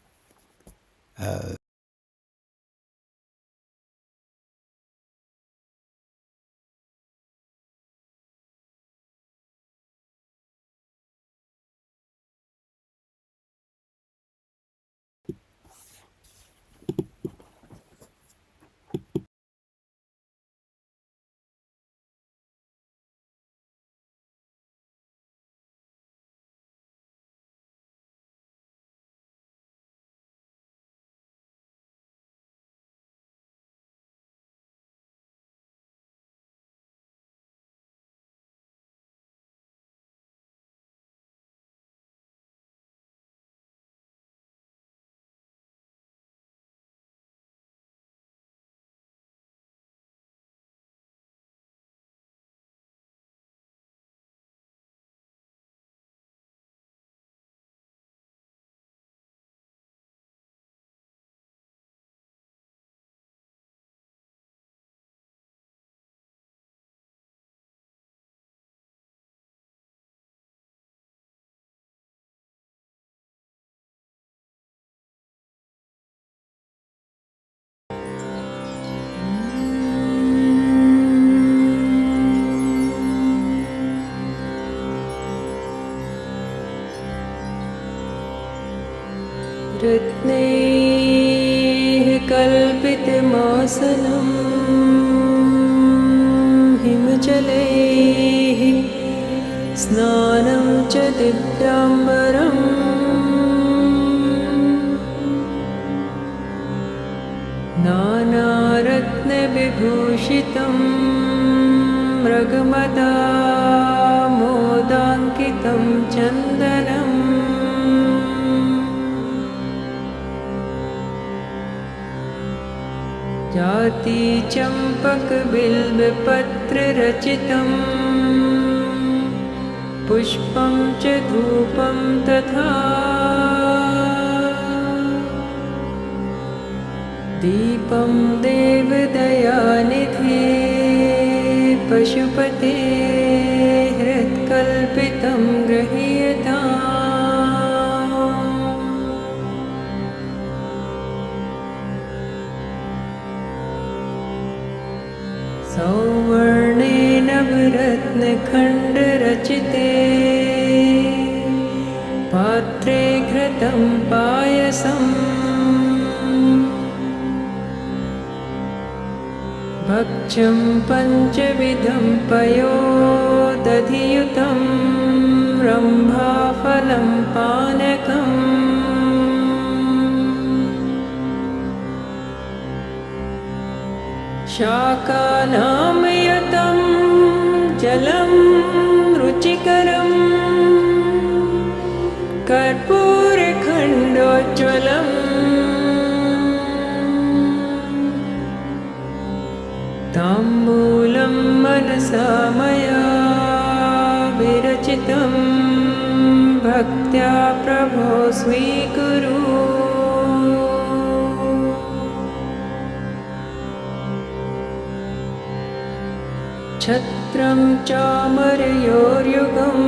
रत्नैः कल्पितमासनं हिमजलैः स्नानं च दिव्याम्बरम् नानारत्नविभूषितं मृगमदामोदाङ्कितं चन्दनम् जातिचम्पकबिल्वपत्ररचितं पुष्पं च धूपं तथा दीपं देवदयानिधे पशुपते हृत्कल्पितं गृह्यताम् सौवर्णेन नवरत्नखण्डरचिते पात्रे घृतं पायसम् भक्ष्यं पञ्चविधं पयोदधियुतं रम्भाफलं पानकम् शाकानामयतं जलं रुचिकरं कर्पूरखण्डोज्ज्वलम् ताम्बूलं मनसा मया विरचितं भक्त्या प्रभो स्वीकुरु छत्रं चामरयोर्युगं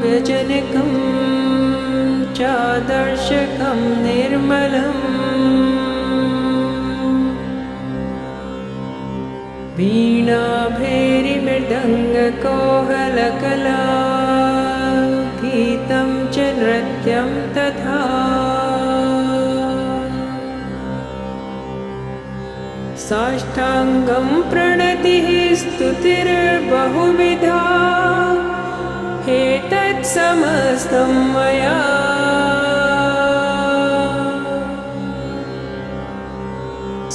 व्यजनकं चादर्शकं निर्मलम् वीणाभैरिमृदङ्गकोहलकला गीतं च नृत्यं तथा साष्टाङ्गं प्रणतिः स्तुतिर्बहुविधा एतत् समस्तं मया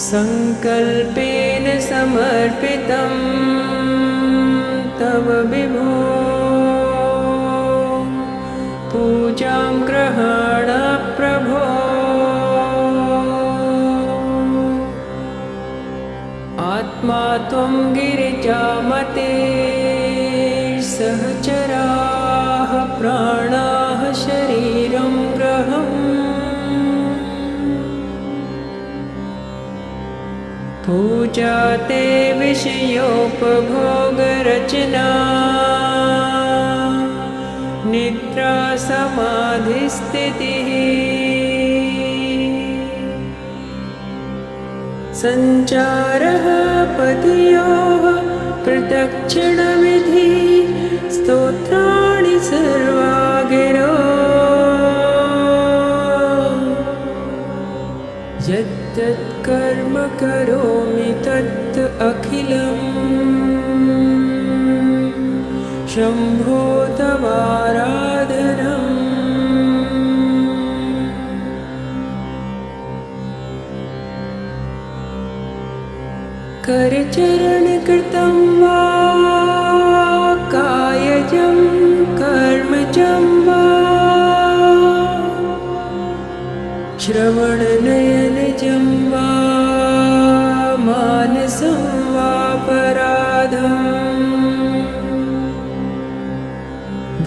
संकल्पेन समर्पितम् समर्पितं तव विभो पूजां ग्रहाण प्रभो आत्मा त्वं गिरिजामते सहचराः प्राणाः शरीरं ग्रहम् पूजा ते विषयोपभोगरचना निद्रा समाधिस्थितिः सञ्चारः पतियोः प्रदक्षिणविधि स्तोत्राणि सर्वा गिरो यत् कर्म करोमि तत् अखिलम् शम्भो तवाराधनम् करचरणकृतं वा कायजं कर्मजं वा श्रवणनयनजं वा मानसं वापराधम्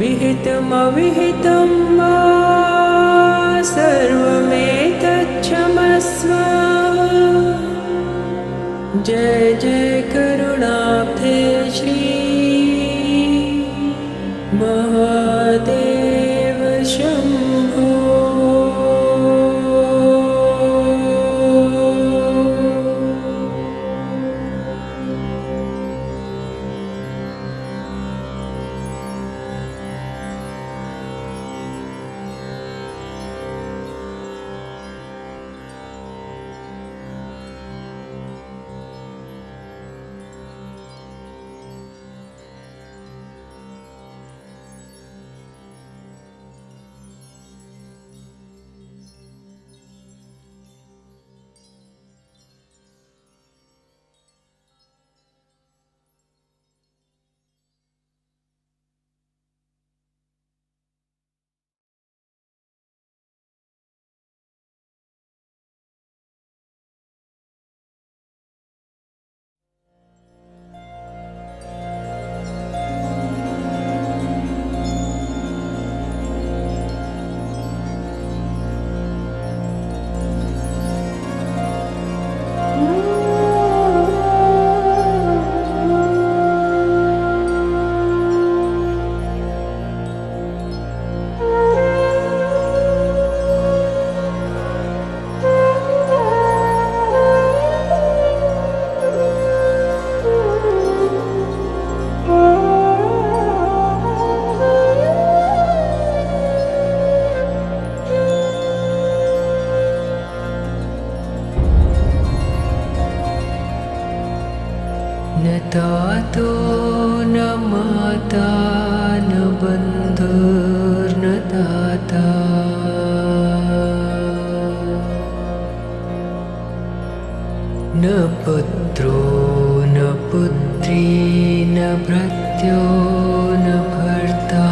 विहितमविहितं वा सर्वमेतच्छमस्व जय जय करुणाब्धे श्री महादेव शम्भो न तातो न माता न बन्धुर्न दाता न पुत्रो न पुत्री न भृत्यो न भर्ता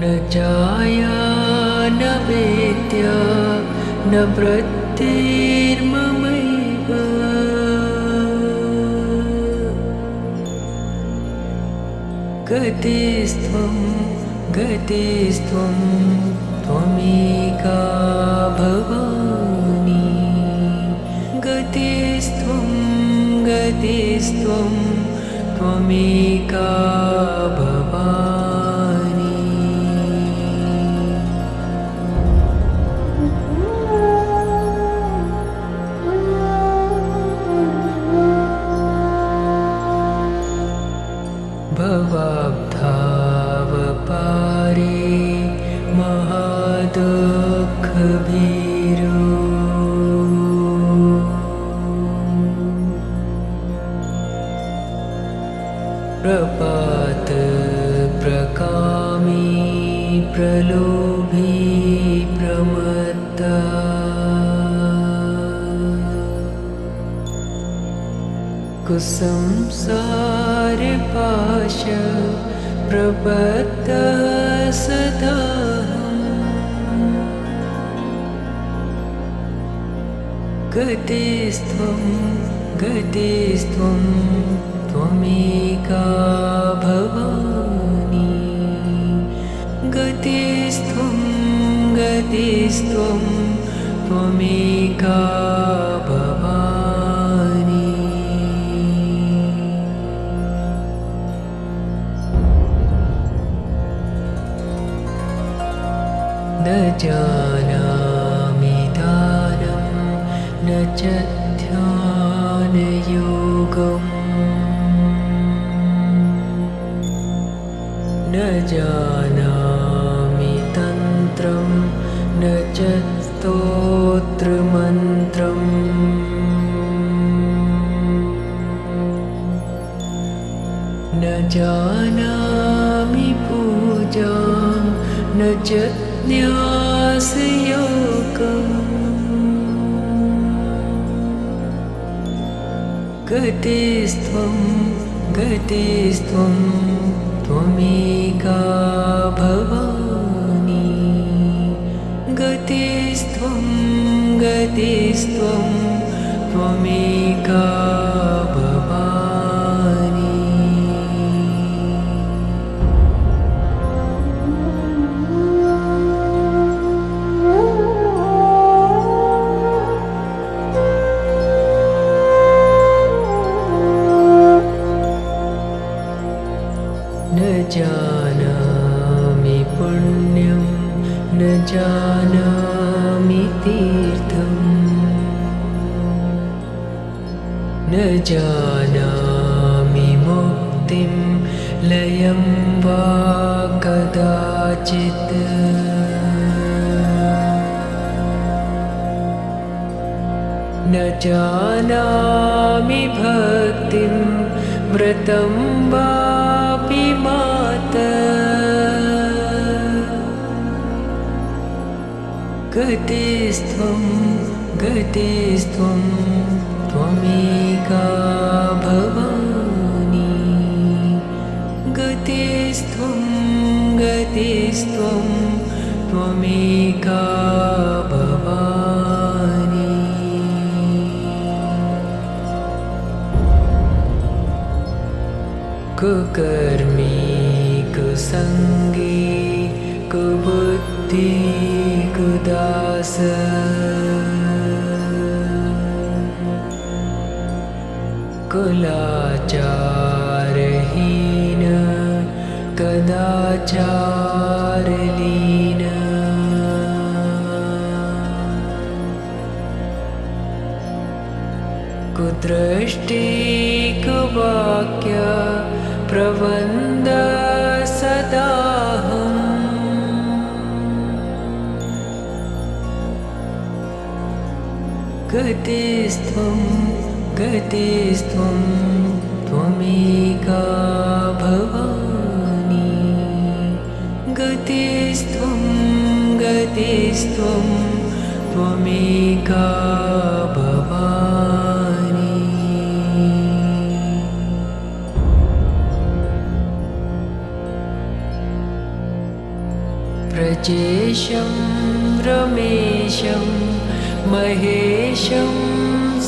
न जाया न वेद्या न वृत्तिर्ममैव गतिस्त्वं गतिस्त्वं त्वमेका भवानी गतिस्त्वं गतिस्त्वं त्वमेका भवानी भवाब्धावपारे महादुःखभीरो प्रपात प्रकामी प्रलोभी प्रमद कुसंसारपाश प्रबद्धः सदाहम् गतिस्त्वं गतिस्त्वं त्वमेका भवानि गतिस्त्वं गतिस्त्वं त्वमेका भवानि न जानामि दानं न च ध्यानयोगम् न जानामि तन्त्रं न च स्तोत्रमन्त्रम् न जानामि पूजां न च न्यासयोगम् गतिस्त्वं गतिस्त्वं त्वमेका भवानि गतिस्त्वं गतिस्त्वं त्वमेका भवानि न जानामि पुण्यं न जानामि तीर्थम् न जानामि मुक्तिं लयं वा कदाचित् न जानामि भक्तिं व्रतं वापि माता गतिस्त्वं गतिस्त्वं त्वमेका भवानि गतिस्त्वं गतिस्त्वं त्वमेका भवानि कुकर्मी कुसङ्गी कुबुद्धि कुदास कुलाचारहीन कदाचारलीन कुदृष्टि कुवाक्य प्रबन्ध सदाहम् गतिस्त्वं गतिस्त्वं त्वमेका भवानि गतिस्त्वं गतिस्त्वं त्वमेका भवानि प्रजेशं रमेशं महेशं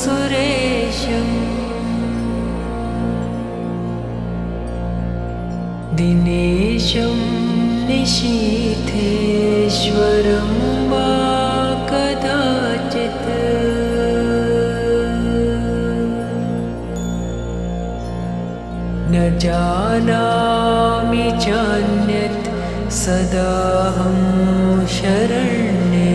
सुरेशं दिनेशं निशीथेश्वरं वा कदाचित् न जानामि चान्यत् सदाहं शरण्ये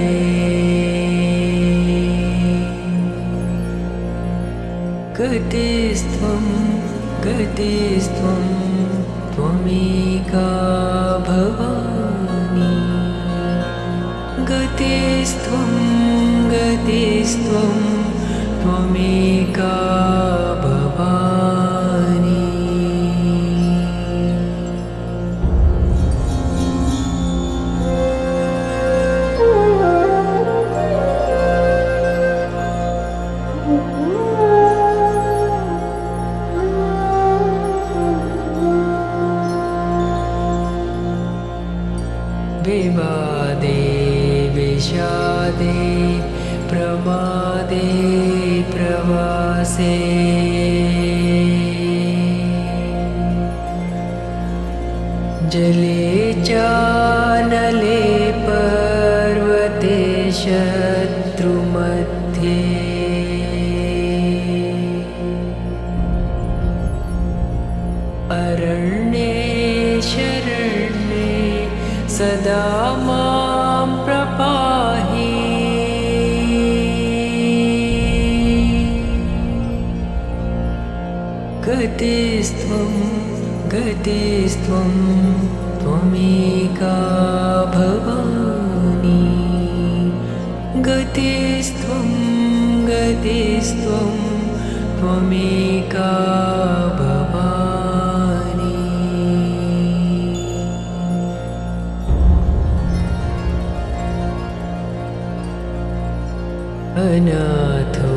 गतिस्त्वं गतिस्त्वं त्वमेका भवानि गतिस्त्वं गतिस्त्वं त्वमेका भवानि प्रमादे प्रवासे जले चानले पर्वते शत्रुमध्ये अरण्ये शरण्ये सदा मां प्रपाहि गतिस्त्वं गतिस्त्वं त्वमेका भवानि गतिस्त्वं गतिस्त्वं त्वमेका भवानि अनाथो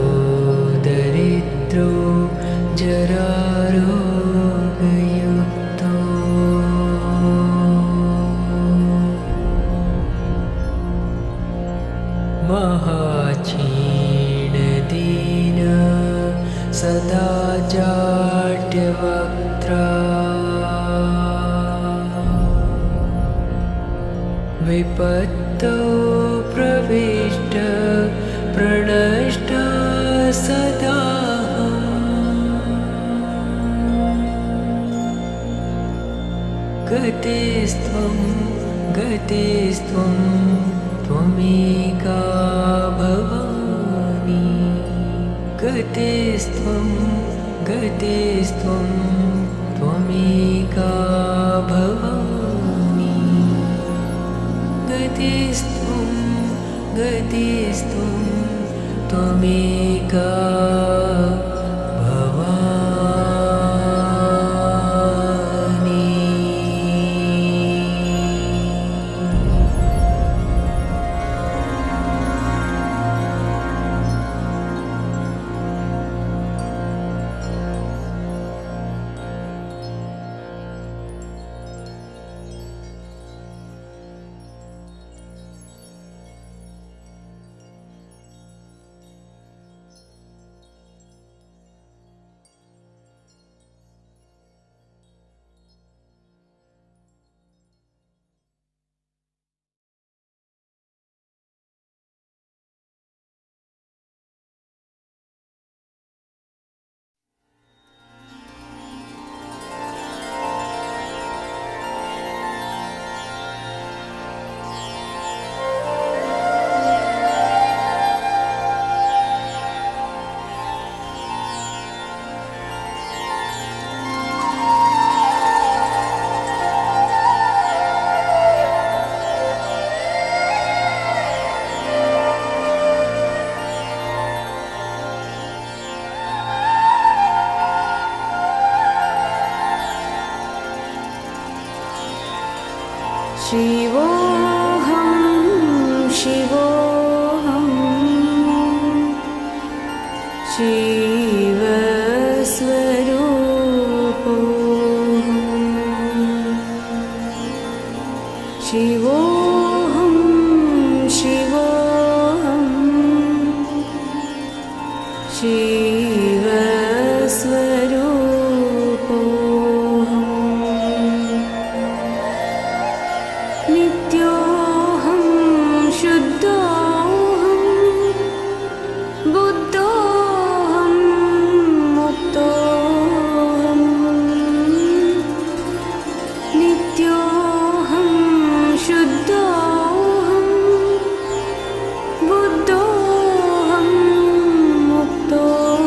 दरिद्रो जरारोगयुक्तो महाक्षीणदीन सदा जाड्यवक्त्रा विपत्तौ प्रविष्ट प्रणष्ट सदाहम् गतिस्त्वं गतिस्त्वं त्वमेका भवानि गतिस्त्वं गतिस्त्वं त्वमेका भवानि गतिस्त्वं गतिस्त्वं त्वमेका शिवोऽहं शिवोऽहं शिवस्वरूपोऽहं शिवोऽहं शिवोऽहं शिवस्वरूपोऽहं नित्योऽहं शुद्धोऽहं बुद्धोऽहं मुक्तोऽहं नित्योऽहं शुद्धोऽहं बुद्धोऽहं मुक्तोऽहम्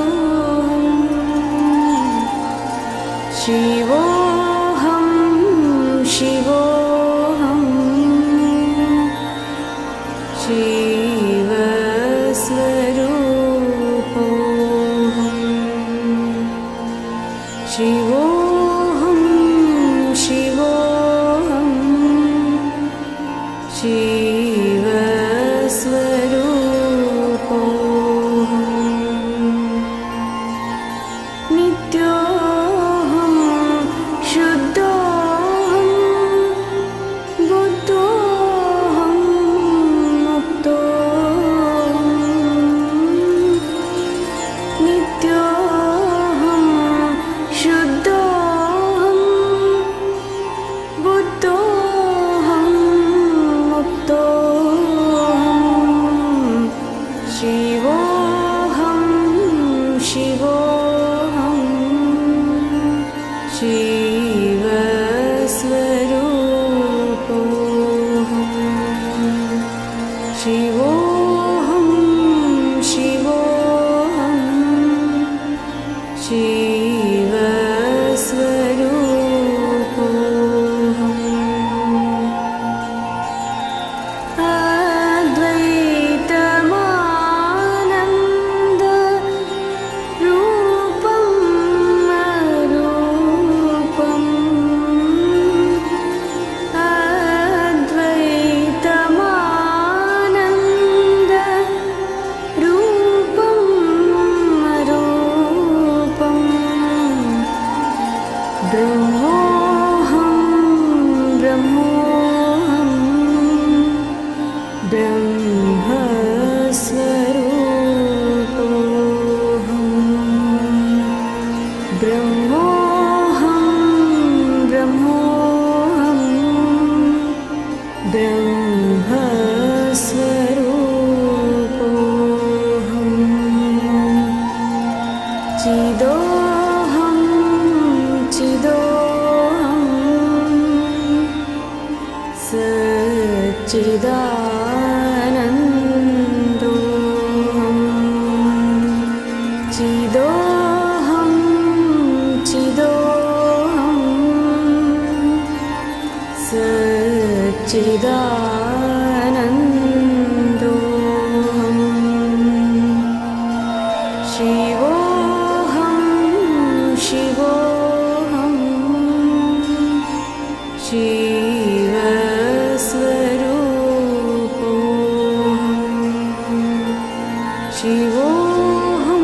शिवोऽहं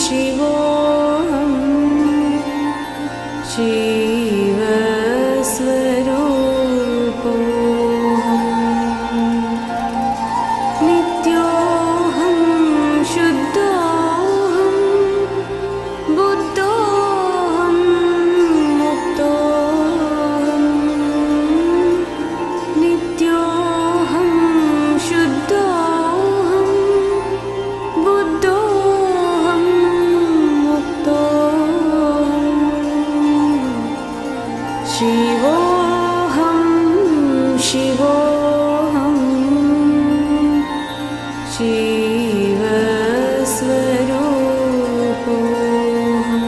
शिवोऽहं शिवस्वरूपोऽहं नित्योऽहं शुद्धोऽहं बुद्धोऽहं मुक्तोऽहं नित्योऽहं शुद्धोऽहं बुद्धोऽहं मुक्तोऽहं शिवोऽहं शिवोऽहं शिवस्वरूपोऽहं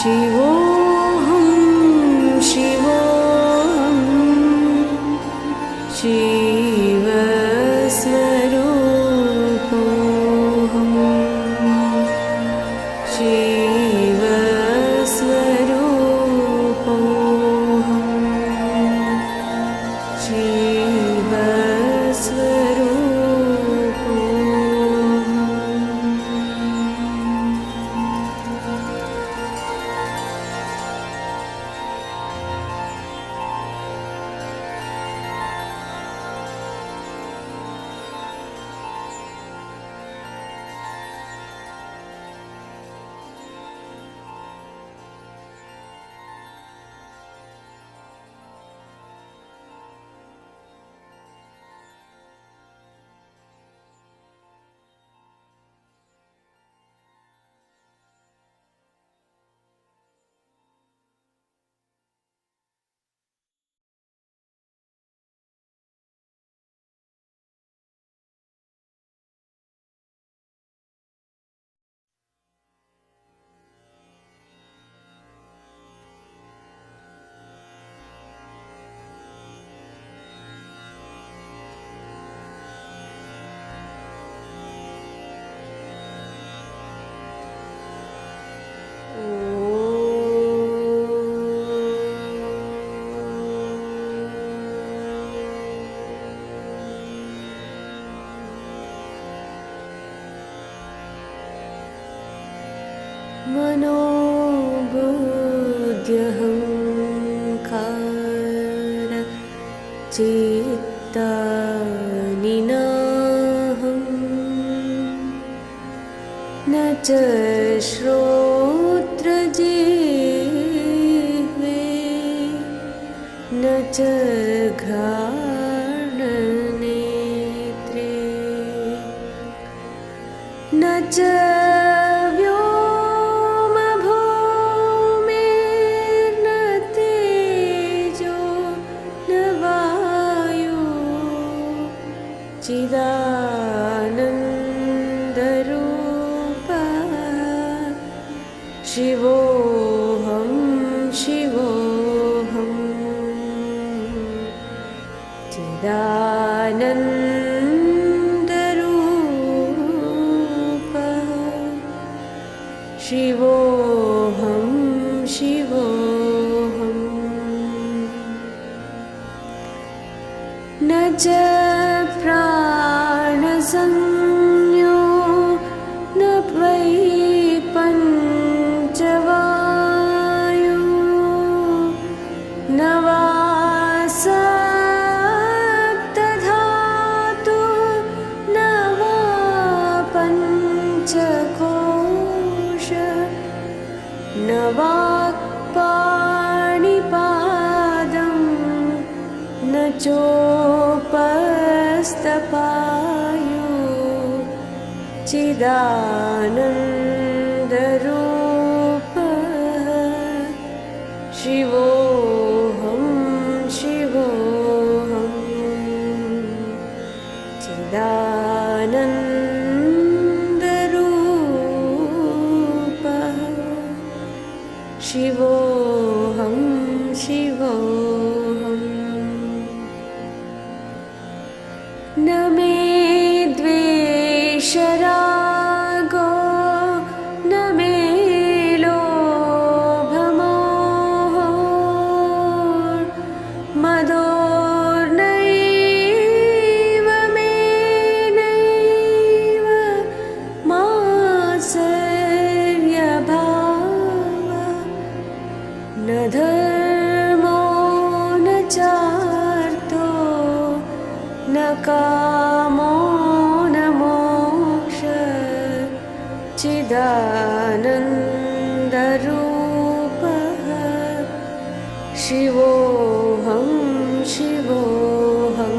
शिवोऽहं शिवोऽहं शिवस्वरूपोऽहं शिवस्वरूपोऽहं मनोबुद्ध्यहङ्कार चित्तानि नाहं न च श्रोत्रजिह्वे न च घ्राणनेत्रे न च व्योमभूमिर्न तेजो न वायु चिदानन्दरूपः शिवोऽहं शिवोऽहं चिदानन्दरूपः शिवोऽहं शिवोऽहं न च प्राणसंज्ञो न वै पञ्चवायु न वा सप्तधातु न वा पञ्चकोश न वाक्पाणिपादं न चोपस्तपायु चिदानन्दरूपः शिवोऽहं शिवोऽहं चिदानन्दरूपः शिवोऽहं शिवोऽहं न मे द्वेषरागो न मे लोभमोहो मदोर्नैव मे नैव नमो नमोक्ष चिदानन्दरूपः शिवोऽहं शिवोऽहं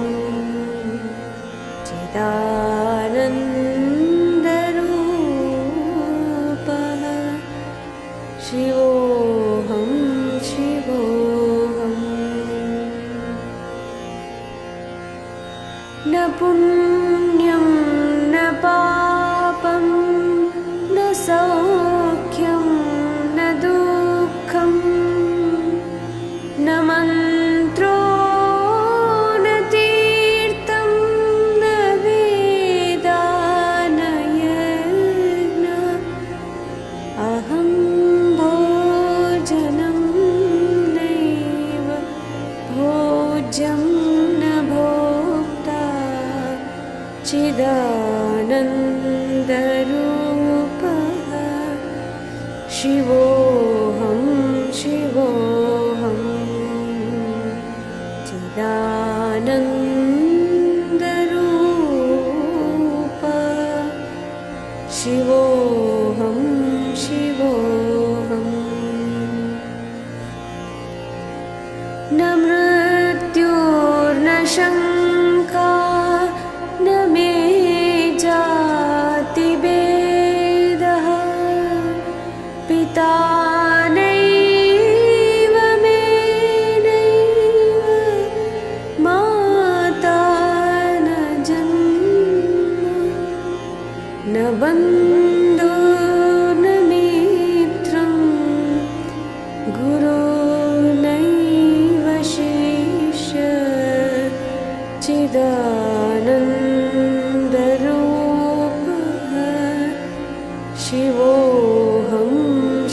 चिदानन्दरूपः शिवोऽहं शिवोऽहम् न पुण्यं न पापं न सौख्यं न दुःखं न मन्त्रो न तीर्थं न वेदा न यज्ञ अहं भोजनं नैव भोज्यं न भोक्ता चिदानन्दरूपः शिवोऽहं शिवोऽहं चिदानन्दरूपः शिवोऽहं शिवोऽहम् न मृत्युर्न शङ्का न मे जातिभेदः पिता नैव मे नैव माता न जन्म न बन्धो न मित्रं गुरुर्नैव शिष्य चिदानन्दरूपः शिवोऽहं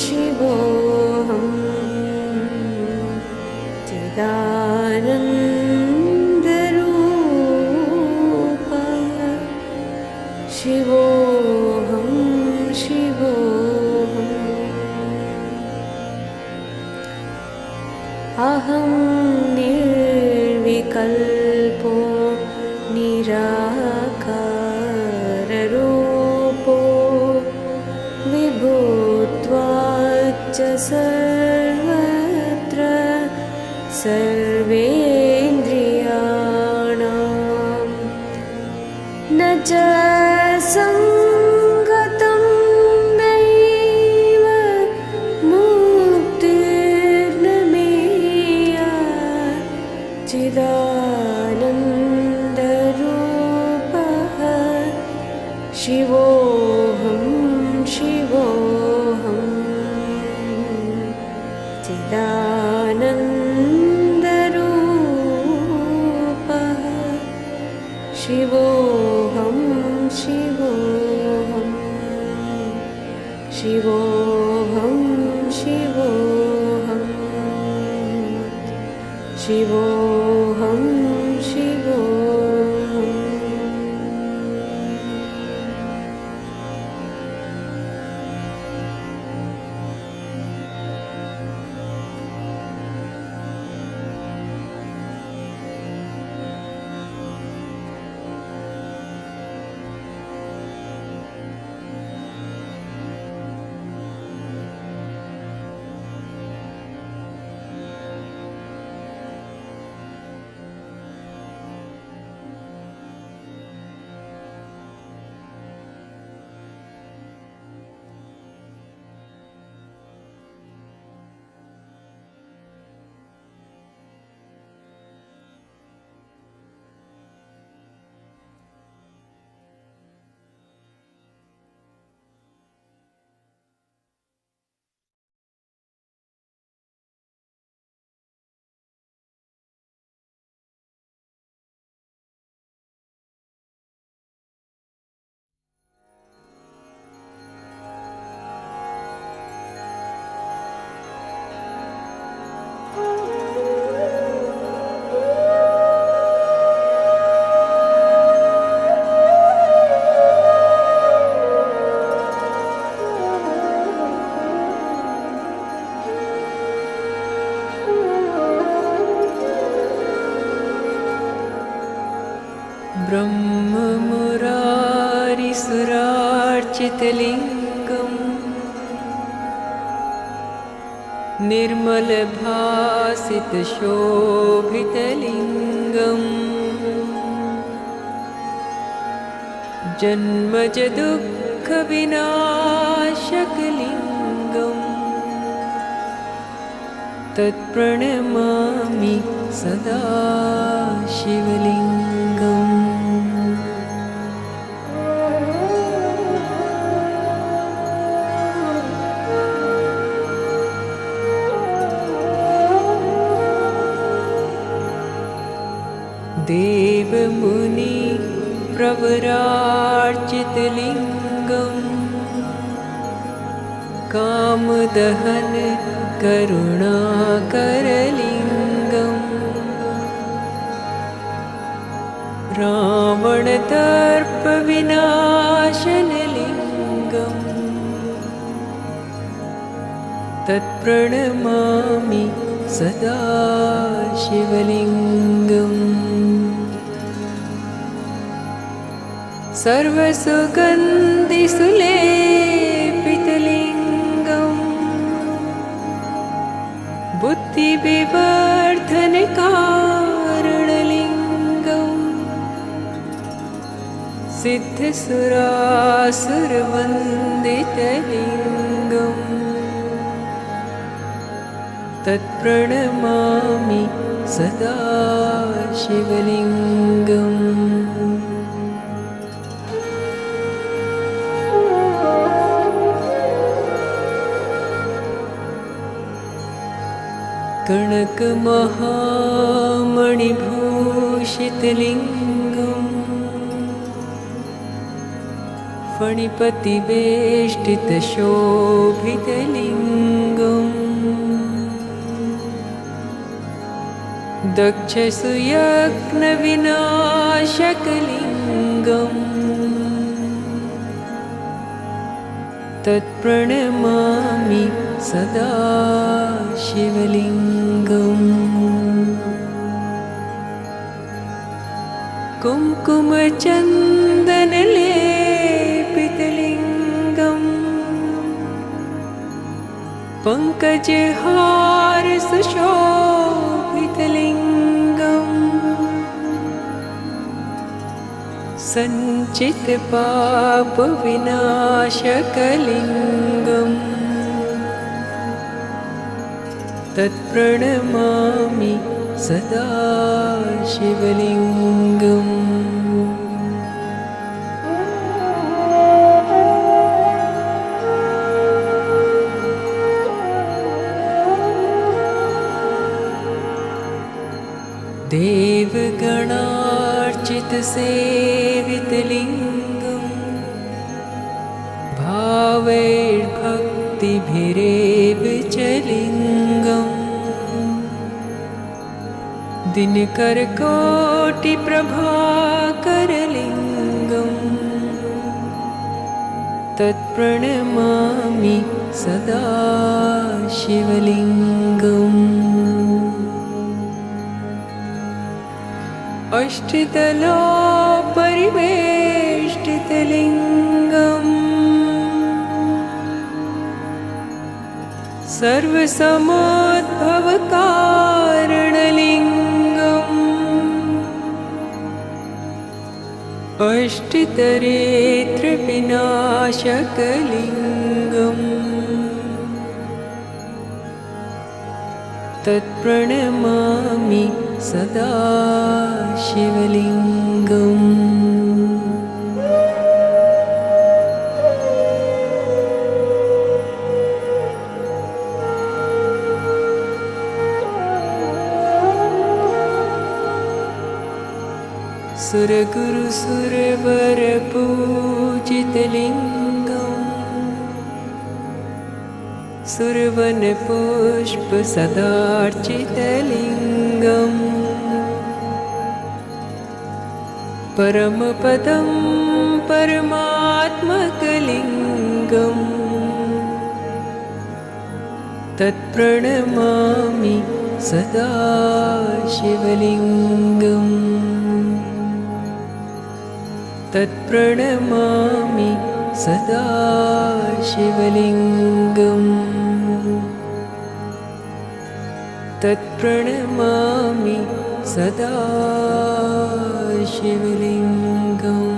शिवोऽहं चिदानन्दरूपः शिवोऽहं शिवोऽहम् अहं निर्विकल्पो निराकाररूपो विभुत्वाच्च सर्वत्र सर्वेन्द्रियाणां न च सङ्गतं नैव मुक्तिर्न मेया चिदानन्दरूपः शिवोऽहं शिवोऽहं चिदानन्दरूपः शिवोऽहं शिवोऽहं शिवोऽहं शिवोऽहं शिवोऽहं शिवोऽहम् ब्रह्ममुरारिसुरार्चितलिङ्गम् निर्मलभासितशोभितलिङ्गम् जन्मजदुःखविनाशकलिङ्गम् तत्प्रणमामि सदा शिवलिङ्गम्। देवमुनि प्रवरार्चितलिङ्गम् कामदहन करुणाकरलिङ्गम् रावणदर्पविनाशनलिङ्गम् तत्प्रणमामि सदा शिवलिङ्गम्। सर्वसुगन्धिसुलेपितलिङ्गम् बुद्धिविवर्धनकारणलिङ्गम् सिद्धसुरासुरवन्दितलिङ्गम् तत्प्रणमामि सदा शिवलिङ्गम्। कनकमहामणिभूषितलिङ्गम् फणिपतिवेष्टितशोभितलिङ्गम् दक्षसुयज्ञविनाशकलिङ्गम् तत्प्रणमामि सदा शिवलिङ्गम्। कुङ्कुमचन्दनलेपितलिङ्गम् पङ्कजहारसुशोभितलिङ्गम् सञ्चितपापविनाशकलिङ्गम् तत्प्रणमामि सदा शिवलिङ्गम्। देवगणार्चितसेवितलिङ्गम् भावैर्भक्तिभिरेव च लिङ्गम् दिनकरकोटिप्रभाकरलिङ्गम् तत्प्रणमामि सदा शिवलिङ्गम्। अष्टदलोपरिवेष्टितलिङ्गम् सर्वसमोद्भवकारणलिङ्गम् अष्टदरिद्रविनाशकलिङ्गम् तत्प्रणमामि सदा शिवलिङ्गम्। सुरगुरुसुरवरपूजितलिङ्गम् सुरवनपुष्पसदार्चितलिङ्गम् परमपदं परमात्मकलिङ्गम् तत्प्रणमामि सदा शिवलिङ्गम्। तत्प्रणमामि सदा शिवलिङ्गम् तत्प्रणमामि सदा शिवलिङ्गम्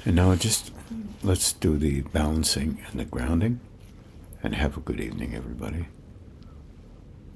And now just let's do the balancing and the grounding. And have a good evening, everybody.